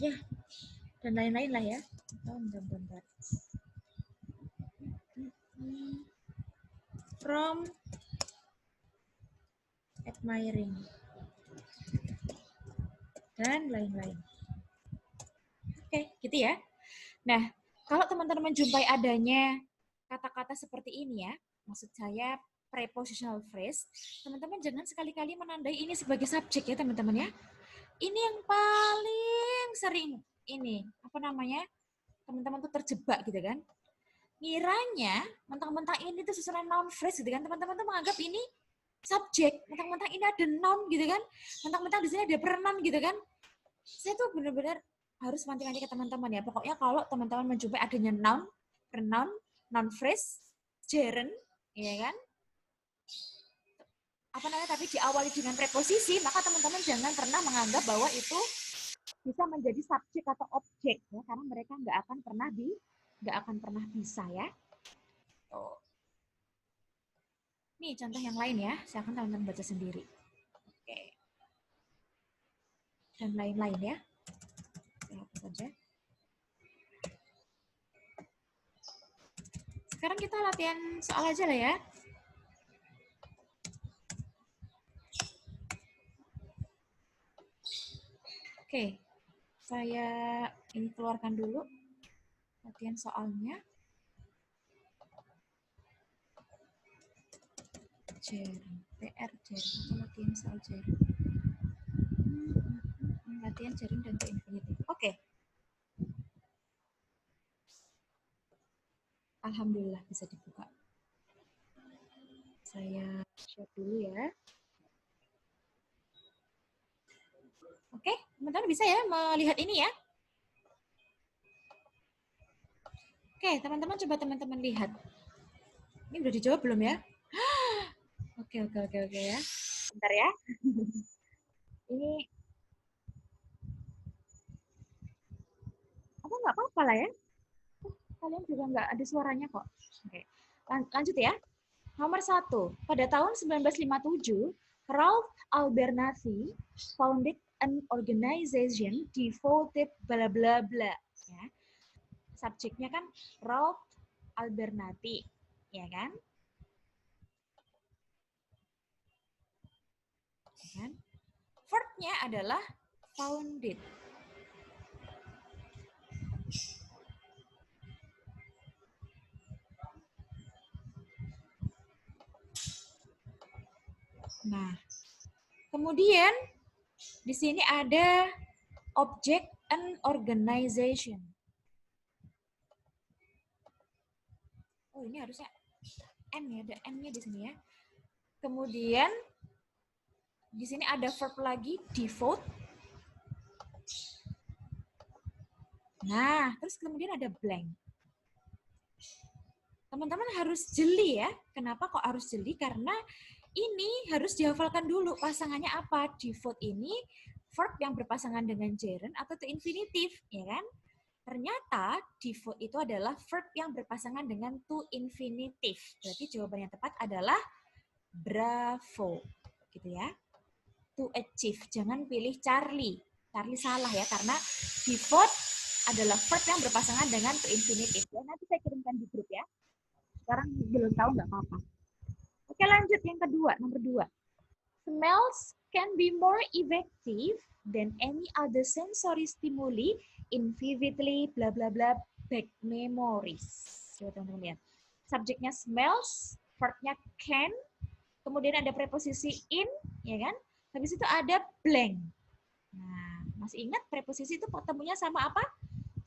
[SPEAKER 1] Ya, dan lain-lain lah ya. Oh, bentar. From admiring dan lain-lain. Oke, gitu ya. Nah, kalau teman-teman menjumpai adanya kata-kata seperti ini ya, maksud saya prepositional phrase, teman-teman jangan sekali-kali menandai ini sebagai subjek ya teman-teman ya. Ini yang paling sering ini, apa namanya, teman-teman tuh terjebak gitu kan. Ngiranya mentang-mentang ini tuh susunan noun phrase gitu kan, teman-teman tuh menganggap ini subjek, mentang-mentang ini ada noun gitu kan, mentang-mentang di sini ada pronoun gitu kan. Saya tuh benar-benar harus wanti-wanti ke teman-teman ya. Pokoknya kalau teman-teman menjumpai adanya noun, pronoun, noun phrase, gerund, ya kan? Apa namanya, tapi diawali dengan preposisi, maka teman-teman jangan pernah menganggap bahwa itu bisa menjadi subjek atau objek ya, karena mereka nggak akan pernah bisa ya. Tuh. Nih contoh yang lain ya, silakan teman-teman baca sendiri. Oke. Dan lain-lain ya. Saya hapus saja. Sekarang kita latihan soal aja lah ya. Oke, saya ini keluarkan dulu latihan soalnya. PR atau latihan soal jaring. Latihan jaring dan ke infinitif. Oke. Alhamdulillah bisa dibuka. Saya share dulu ya. Oke, teman-teman bisa ya melihat ini ya. Oke, teman-teman coba teman-teman lihat. Ini udah dijawab belum ya? Oke ya. Bentar ya. Ini nggak apa-apa lah ya. Kalian juga nggak ada suaranya kok. Oke, lanjut ya. Nomor 1, pada tahun 1957, Ralph Abernathy founded an organization devoted bla bla bla. Ya. Subjeknya kan Ralph Abernathy, ya kan? Verb-nya adalah founded. Nah, kemudian di sini ada object and organization. Oh, ini harusnya N ya, ada N-nya di sini ya. Kemudian di sini ada verb lagi, devote. Nah, terus kemudian ada blank. Teman-teman harus jeli ya. Kenapa kok harus jeli? Karena ini harus dihafalkan dulu pasangannya apa. Devote ini verb yang berpasangan dengan gerund atau to infinitive, ya kan? Ternyata devote itu adalah verb yang berpasangan dengan to infinitive. Berarti jawaban yang tepat adalah bravo. Gitu ya. To achieve. Jangan pilih Charlie. Charlie salah ya, karena devote adalah verb yang berpasangan dengan to infinitive. Ya, nanti saya kirimkan di grup ya. Sekarang belum tahu nggak apa-apa. Oke, lanjut yang kedua, nomor 2. Smells can be more effective than any other sensory stimuli in vividly bla bla bla back memories. Coba teman-teman lihat. Subjeknya smells, verbnya can, kemudian ada preposisi in, ya kan? Habis itu ada blank. Nah, masih ingat preposisi itu ketemunya sama apa?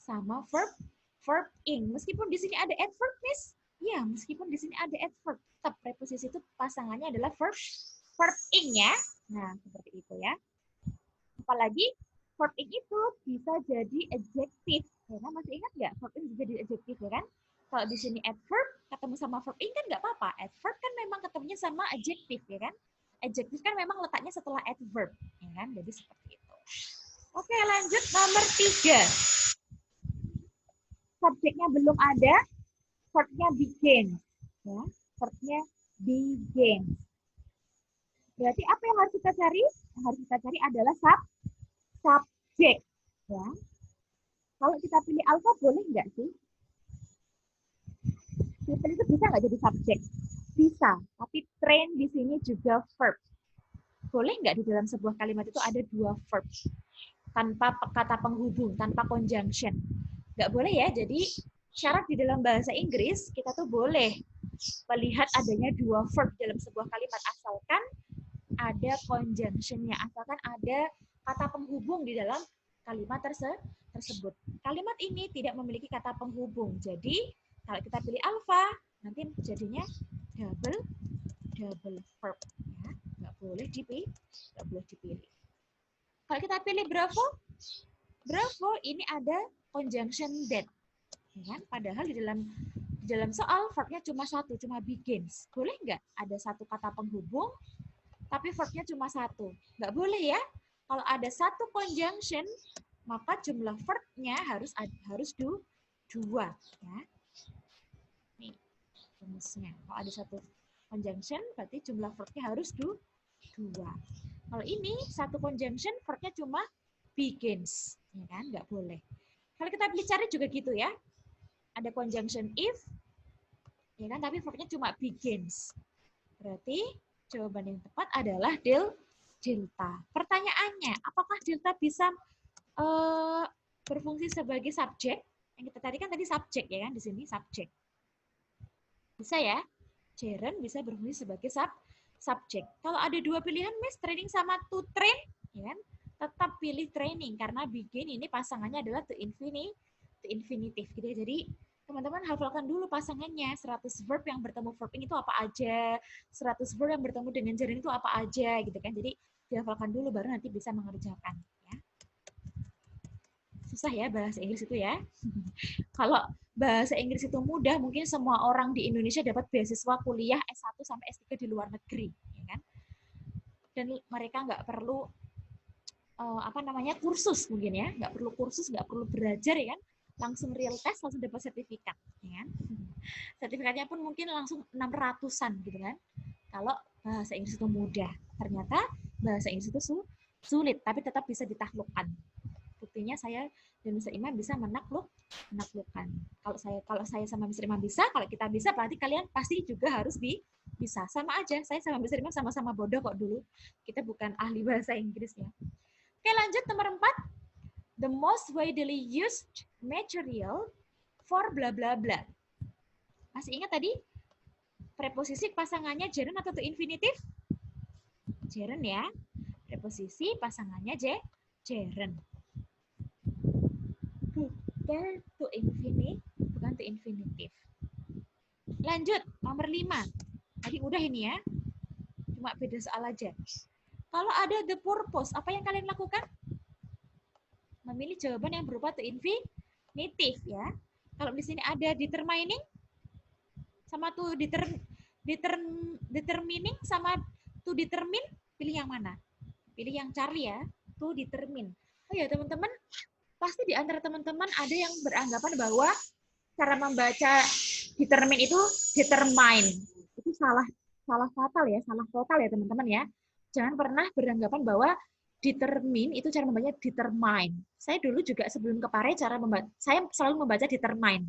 [SPEAKER 1] Sama verb in. Meskipun di sini ada adverb, Miss. Ya, meskipun di sini ada adverb, tetap preposisi itu pasangannya adalah verb in ya. Nah, seperti itu ya. Apalagi verb in itu bisa jadi adjektif. Ya, masih ingat nggak verb in bisa jadi adjektif ya kan? Kalau di sini adverb ketemu sama verb in kan nggak apa-apa. Adverb kan memang ketemunya sama adjektif ya kan? Adjektif kan memang letaknya setelah adverb, ya kan? Jadi seperti itu. Oke, lanjut nomor 3. Subjeknya belum ada, verbnya begin. Ya, verbnya begin. Berarti apa yang harus kita cari? Yang harus kita cari adalah subjek. Ya. Kalau kita pilih alfa boleh nggak sih? People itu bisa nggak jadi subjek? Bisa, tapi train di sini juga verb. Boleh nggak di dalam sebuah kalimat itu ada dua verb? Tanpa kata penghubung, tanpa conjunction. Nggak boleh ya, jadi syarat di dalam bahasa Inggris, kita tuh boleh melihat adanya dua verb dalam sebuah kalimat, asalkan ada conjunction-nya, asalkan ada kata penghubung di dalam kalimat tersebut. Kalimat ini tidak memiliki kata penghubung, jadi kalau kita pilih alpha, nanti jadinya double verb. Ya, nggak boleh dipilih. Kalau kita pilih bravo ini ada conjunction that. Ya, padahal di dalam soal verbnya cuma satu, cuma begins. Boleh nggak ada satu kata penghubung, tapi verbnya cuma satu? Nggak boleh ya. Kalau ada satu conjunction, maka jumlah verbnya harus dua. Ya. Nih, rumusnya. Kalau ada satu conjunction, berarti jumlah verbnya harus dua. Kalau ini satu conjunction, verbnya cuma begins, ya kan? Nggak boleh. Kalau kita pilih cari juga gitu ya. Ada conjunction if, ya kan? Tapi verbnya cuma begins. Berarti jawaban yang tepat adalah delta. Pertanyaannya, apakah delta bisa berfungsi sebagai subjek? Yang kita tadi kan subjek ya kan? Di sini subjek. Bisa ya? Gerund bisa berfungsi sebagai subjek. Kalau ada dua pilihan, Miss, training sama to train, ya kan? Tetap pilih training karena begin ini pasangannya adalah to infinitive gitu ya. Jadi teman-teman hafalkan dulu pasangannya, 100 verb yang bertemu verb itu apa aja, 100 verb yang bertemu dengan gerund itu apa aja gitu kan. Jadi dihafalkan dulu baru nanti bisa mengerjakan ya. Susah ya bahasa Inggris itu ya. Kalau bahasa Inggris itu mudah, mungkin semua orang di Indonesia dapat beasiswa kuliah S1 sampai S3 di luar negeri, ya kan? Dan mereka nggak perlu kursus mungkin ya, nggak perlu kursus, nggak perlu belajar ya kan, langsung real test, langsung dapat sertifikat, ya kan? Sertifikatnya pun mungkin langsung 600-an gitu kan. Kalau bahasa Inggris itu mudah, ternyata bahasa Inggris itu sulit, tapi tetap bisa ditaklukkan. Buktinya saya dan Mr. Imam bisa menaklukkan. Kalau saya sama Mr. Imam bisa, kalau kita bisa, berarti kalian pasti juga harus bisa. Sama aja, saya sama Mr. Imam sama-sama bodoh kok dulu. Kita bukan ahli bahasa Inggris ya. Oke, lanjut nomor 4. The most widely used material for bla bla bla. Masih ingat tadi? Preposisi pasangannya gerund atau to infinitive? Gerund ya. Preposisi pasangannya gerund. Bukan to infinitive. Lanjut, nomor 5. Tadi udah ini ya. Cuma beda soal aja. Kalau ada the purpose, apa yang kalian lakukan? Memilih jawaban yang berupa to infinitive ya. Kalau di sini ada determining sama to determining sama to determine, pilih yang mana? Pilih yang cari ya, to determine. Oh ya teman-teman, pasti di antara teman-teman ada yang beranggapan bahwa cara membaca determine itu determine. Itu salah fatal ya, salah total ya teman-teman ya. Jangan pernah beranggapan bahwa determine itu cara membacanya determine. Saya dulu juga sebelum ke Pare saya selalu membaca determine.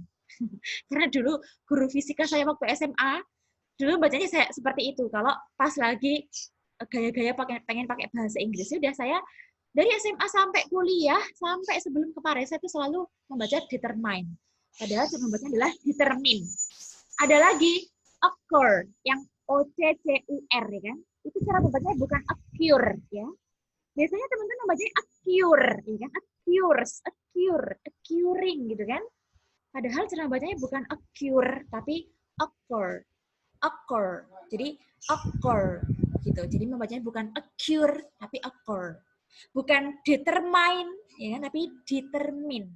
[SPEAKER 1] Karena dulu guru fisika saya waktu SMA dulu bacanya saya seperti itu. Kalau pas lagi gaya-gaya pengen pakai bahasa Inggris, udah saya dari SMA sampai kuliah, sampai sebelum ke Pare, saya itu selalu membaca determine. Padahal cara membacanya adalah determine. Ada lagi occur, yang O-C-C-U-R, ya kan? Itu cara membacanya bukan occur, ya. Biasanya teman-teman membacanya occur, ya kan? Occurring, gitu kan? Padahal cara membacanya bukan occur, tapi occur. Jadi occur, gitu. Jadi membacanya bukan occur, tapi occur. Bukan determine, ya kan? Tapi determine.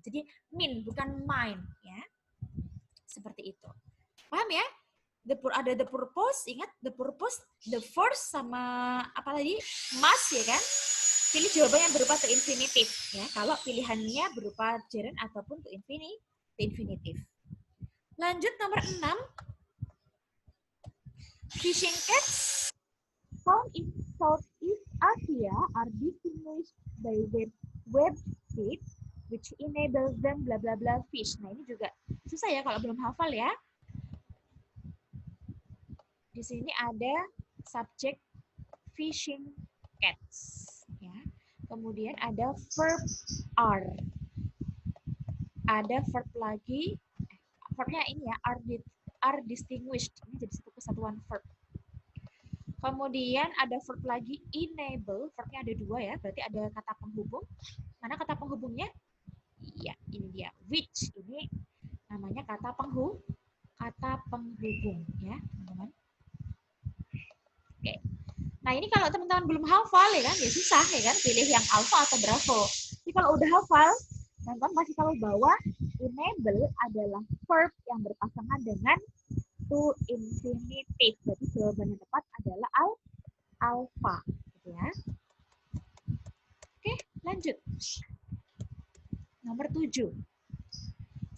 [SPEAKER 1] Jadi min bukan mine, ya. Seperti itu. Paham ya? Ada the purpose, ingat the purpose, the force sama apa lagi? Must, ya kan? Pilih jawaban yang berupa to infinitive, ya. Kalau pilihannya berupa gerund ataupun to infinitive. Lanjut nomor 6. Fishing catch found in Southeast Asia are distinguished by web feet which enables them bla bla bla fish. Nah, ini juga susah ya kalau belum hafal ya. Di sini ada subjek fishing cats ya. Kemudian ada verb are. Ada verb lagi. Verbnya ini ya, are distinguished. Ini jadi satu kesatuan verb. Kemudian ada verb lagi enable, verbnya ada dua ya, berarti ada kata penghubung. Mana kata penghubungnya? Iya, ini dia. Which, ini namanya kata penghubung ya, teman-teman. Oke. Nah, ini kalau teman-teman belum hafal ya kan, ya susah ya kan, pilih yang alpha atau bravo. Tapi kalau udah hafal, teman-teman masih tahu bahwa enable adalah verb yang berpasangan dengan to infinitive. Jadi jawaban yang tepat adalah alpha, gitu ya. Oke, lanjut. Nomor 7.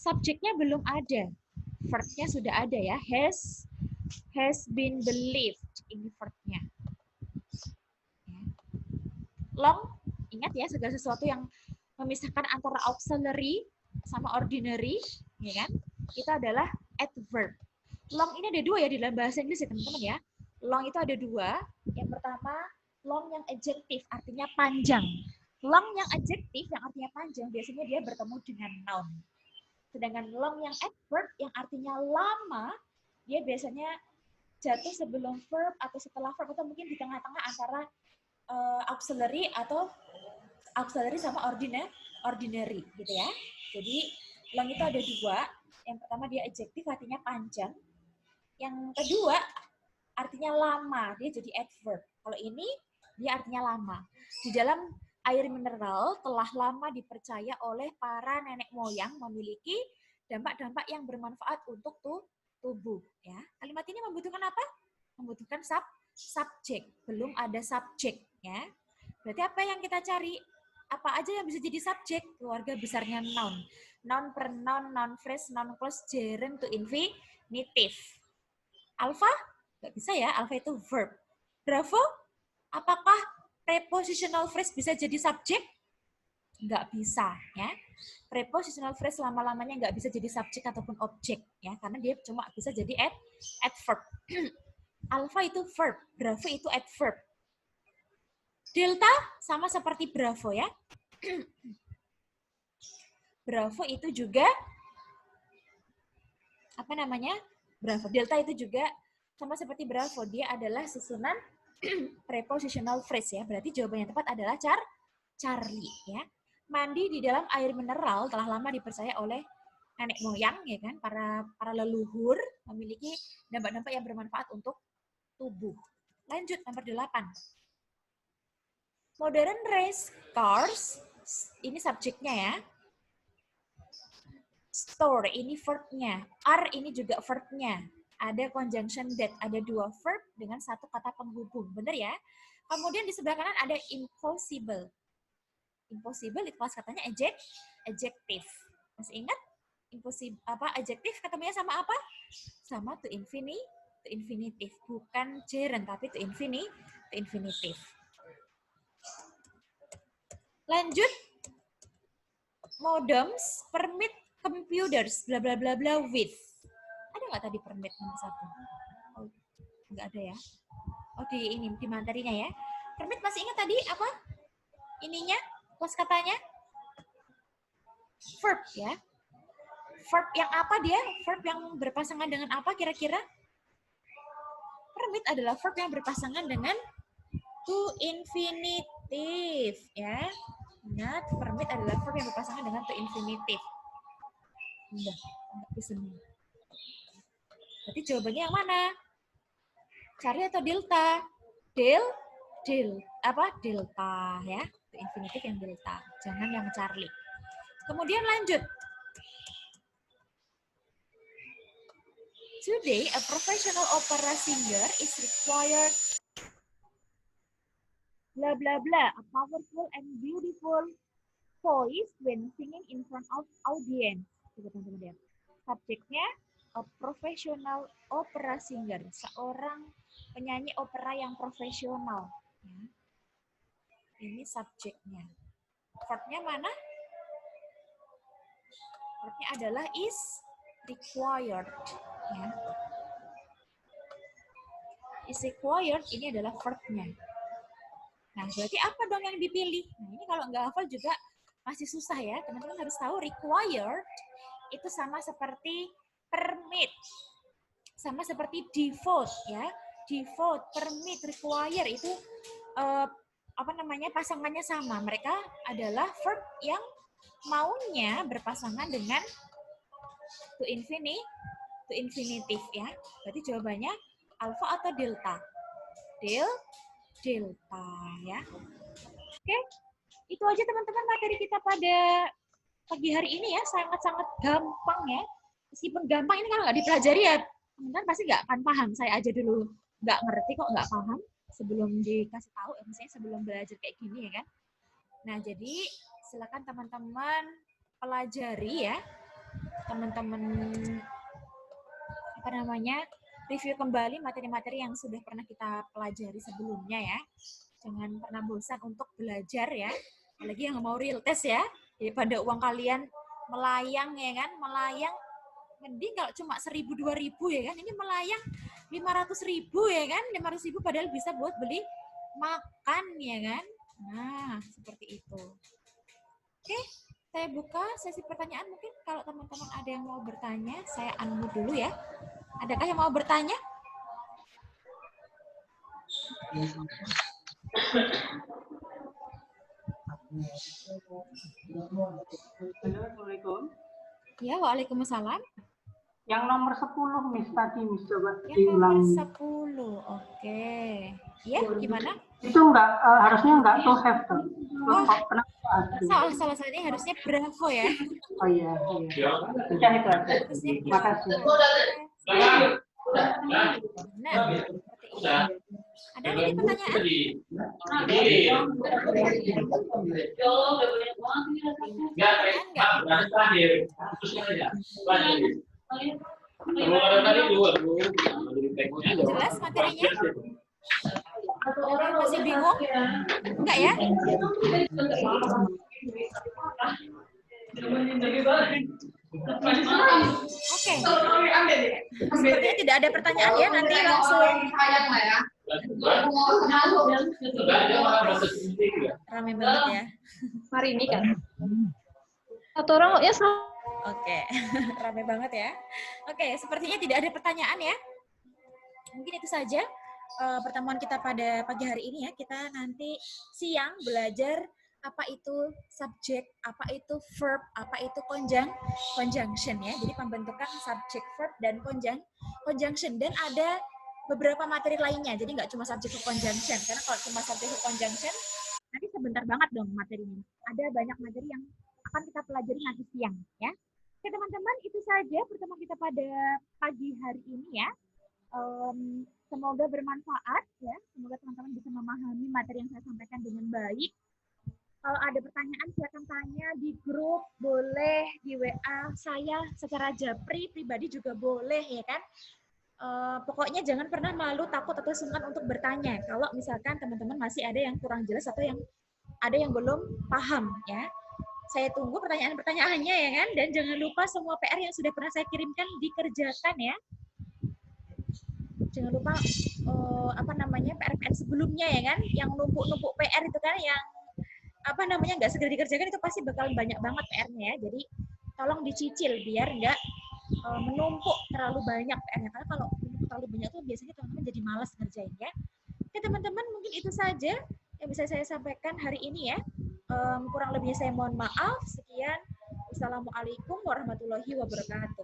[SPEAKER 1] Subjeknya belum ada. Verbnya sudah ada ya. Has been believed. Ini verbnya. Long, ingat ya, segala sesuatu yang memisahkan antara auxiliary sama ordinary, ya kan? Itu adalah adverb. Long ini ada dua ya di dalam bahasa Inggris ya teman-teman ya. Long itu ada dua. Yang pertama, long yang adjektif, artinya panjang. Long yang adjektif, yang artinya panjang, biasanya dia bertemu dengan noun. Sedangkan long yang adverb, yang artinya lama, dia biasanya jatuh sebelum verb atau setelah verb, atau mungkin di tengah-tengah antara auxiliary atau auxiliary sama ordinary gitu ya. Jadi long itu ada dua. Yang pertama dia adjektif, artinya panjang. Yang kedua artinya lama, dia jadi adverb. Kalau ini dia artinya lama. Di dalam air mineral telah lama dipercaya oleh para nenek moyang memiliki dampak-dampak yang bermanfaat untuk tubuh. Ya, kalimat ini membutuhkan apa? Membutuhkan subjek. Belum ada subjek. Ya, berarti apa yang kita cari? Apa aja yang bisa jadi subjek? Keluarga besarnya noun. Noun, pronoun, noun phrase, noun clause, gerund to infinitive. Alpha? Nggak bisa ya, alpha itu verb. Bravo? Apakah prepositional phrase bisa jadi subjek? Nggak bisa, ya. Prepositional phrase lama-lamanya nggak bisa jadi subjek ataupun objek, ya, karena dia cuma bisa jadi adverb. Alpha itu verb, bravo itu adverb. Delta sama seperti bravo ya. Bravo itu juga apa namanya? Bravo. Delta itu juga sama seperti bravo, dia adalah susunan prepositional phrase ya. Berarti jawaban yang tepat adalah Charlie ya. Mandi di dalam air mineral telah lama dipercaya oleh nenek moyang ya kan, para leluhur memiliki dampak-dampak yang bermanfaat untuk tubuh. Lanjut nomor 8. Modern race cars, ini subjeknya ya. Store, ini verbnya. Are, ini juga verbnya. Ada conjunction that, ada dua verb dengan satu kata penghubung. Benar ya? Kemudian di sebelah kanan ada impossible. Impossible itu kelas katanya adjective. Masih ingat? Impossible apa adjective ketemunya sama apa? Sama to infinitive. Bukan gerund tapi to infinitive. Lanjut. Modems permit computers bla bla bla bla with. Ada nggak tadi permit nomor 1? Oh, nggak ada ya. Oh, di materinya ya. Permit masih ingat tadi apa? Ininya, plus katanya? Verb ya. Verb yang apa dia? Verb yang berpasangan dengan apa kira-kira? Permit adalah verb yang berpasangan dengan to infinitive ya. Ingat, permit adalah verb yang berpasangan dengan to infinitive. Udah, nggak bisa. Berarti jawabannya yang mana? Cari atau delta? Delta ya. To infinitive yang delta, jangan yang Charlie. Kemudian lanjut. Today, a professional opera singer is required blah blah blah, a powerful and beautiful voice when singing in front of audience. Subjeknya a professional opera singer, seorang penyanyi opera yang profesional. Ya. Ini subjeknya. Verbnya mana? Verbnya adalah is required. Ya. Is required ini adalah verbnya. Nah, berarti apa dong yang dipilih? Nah, ini kalau nggak hafal juga masih susah ya. Teman-teman harus tahu required itu sama seperti permit. Sama seperti devote ya. Devote, permit, require itu pasangannya sama. Mereka adalah verb yang maunya berpasangan dengan to infinitive ya. Berarti jawabannya alpha atau delta? Delta ya. Oke, itu aja teman-teman materi kita pada pagi hari ini ya, sangat-sangat gampang ya. Meskipun gampang ini kalau nggak dipelajari ya, teman-teman pasti nggak akan paham. Saya aja dulu nggak ngerti kok, nggak paham sebelum dikasih tahu, misalnya sebelum belajar kayak gini ya kan. Nah, jadi silakan teman-teman pelajari ya, teman-teman review kembali materi-materi yang sudah pernah kita pelajari sebelumnya ya. Jangan pernah bosan untuk belajar ya, apalagi yang mau real test ya, daripada uang kalian melayang ya kan, melayang mending kalau cuma 1.000-2.000 ya kan, ini melayang 500.000 ya kan, 500.000 padahal bisa buat beli makan ya kan. Nah, seperti itu. Oke, saya buka sesi pertanyaan. Mungkin kalau teman-teman ada yang mau bertanya, saya unmute dulu ya. Adakah yang mau bertanya?
[SPEAKER 2] Assalamualaikum.
[SPEAKER 1] Ya, waalaikumsalam.
[SPEAKER 2] Yang nomor 10, Miss, tadi Miss coba
[SPEAKER 1] diulang.
[SPEAKER 2] Yang
[SPEAKER 1] nomor 10, oke. Ya, gimana?
[SPEAKER 2] Itu harusnya enggak to have tuh.
[SPEAKER 1] Salah ini harusnya bravo ya.
[SPEAKER 2] Oh iya. Sudah itu aja. Terima kasih.
[SPEAKER 1] Nah, seperti itu. Ada lagi pertanyaan? Jelas materinya? Masih bingung? Enggak ya? Oke. Sepertinya tidak ada pertanyaan ya, nanti langsung. Ramai banget ya.
[SPEAKER 3] Hari ini kan. Satu orang ya.
[SPEAKER 1] Oke, ramai banget ya. Oke, sepertinya tidak ada pertanyaan ya. Mungkin itu saja pertemuan kita pada pagi hari ini ya. Kita nanti siang belajar apa itu subjek, apa itu verb, apa itu conjunction ya. Jadi pembentukan subjek, verb, dan conjunction. Dan ada beberapa materi lainnya. Jadi nggak cuma subjek verb conjunction. Karena kalau cuma subjek verb conjunction, nanti sebentar banget dong materinya. Ada banyak materi yang akan kita pelajari nanti siang ya. Oke teman-teman, itu saja pertemuan kita pada pagi hari ini ya. Semoga bermanfaat ya. Semoga teman-teman bisa memahami materi yang saya sampaikan dengan baik. Kalau ada pertanyaan silakan tanya di grup, boleh di WA saya secara japri pribadi juga boleh ya kan. Pokoknya jangan pernah malu, takut atau sungkan untuk bertanya. Kalau misalkan teman-teman masih ada yang kurang jelas atau yang ada yang belum paham ya. Saya tunggu pertanyaan-pertanyaannya ya kan, dan jangan lupa semua PR yang sudah pernah saya kirimkan dikerjakan ya. Jangan lupa PR sebelumnya ya kan, yang numpuk-numpuk PR itu kan, yang nggak segera dikerjakan itu pasti bakal banyak banget PR-nya ya. Jadi tolong dicicil biar nggak menumpuk terlalu banyak PR-nya, karena kalau menumpuk terlalu banyak tuh biasanya teman-teman jadi malas ngerjain ya. Oke teman-teman, mungkin itu saja yang bisa saya sampaikan hari ini ya. Kurang lebihnya saya mohon maaf. Sekian. Wassalamualaikum warahmatullahi wabarakatuh.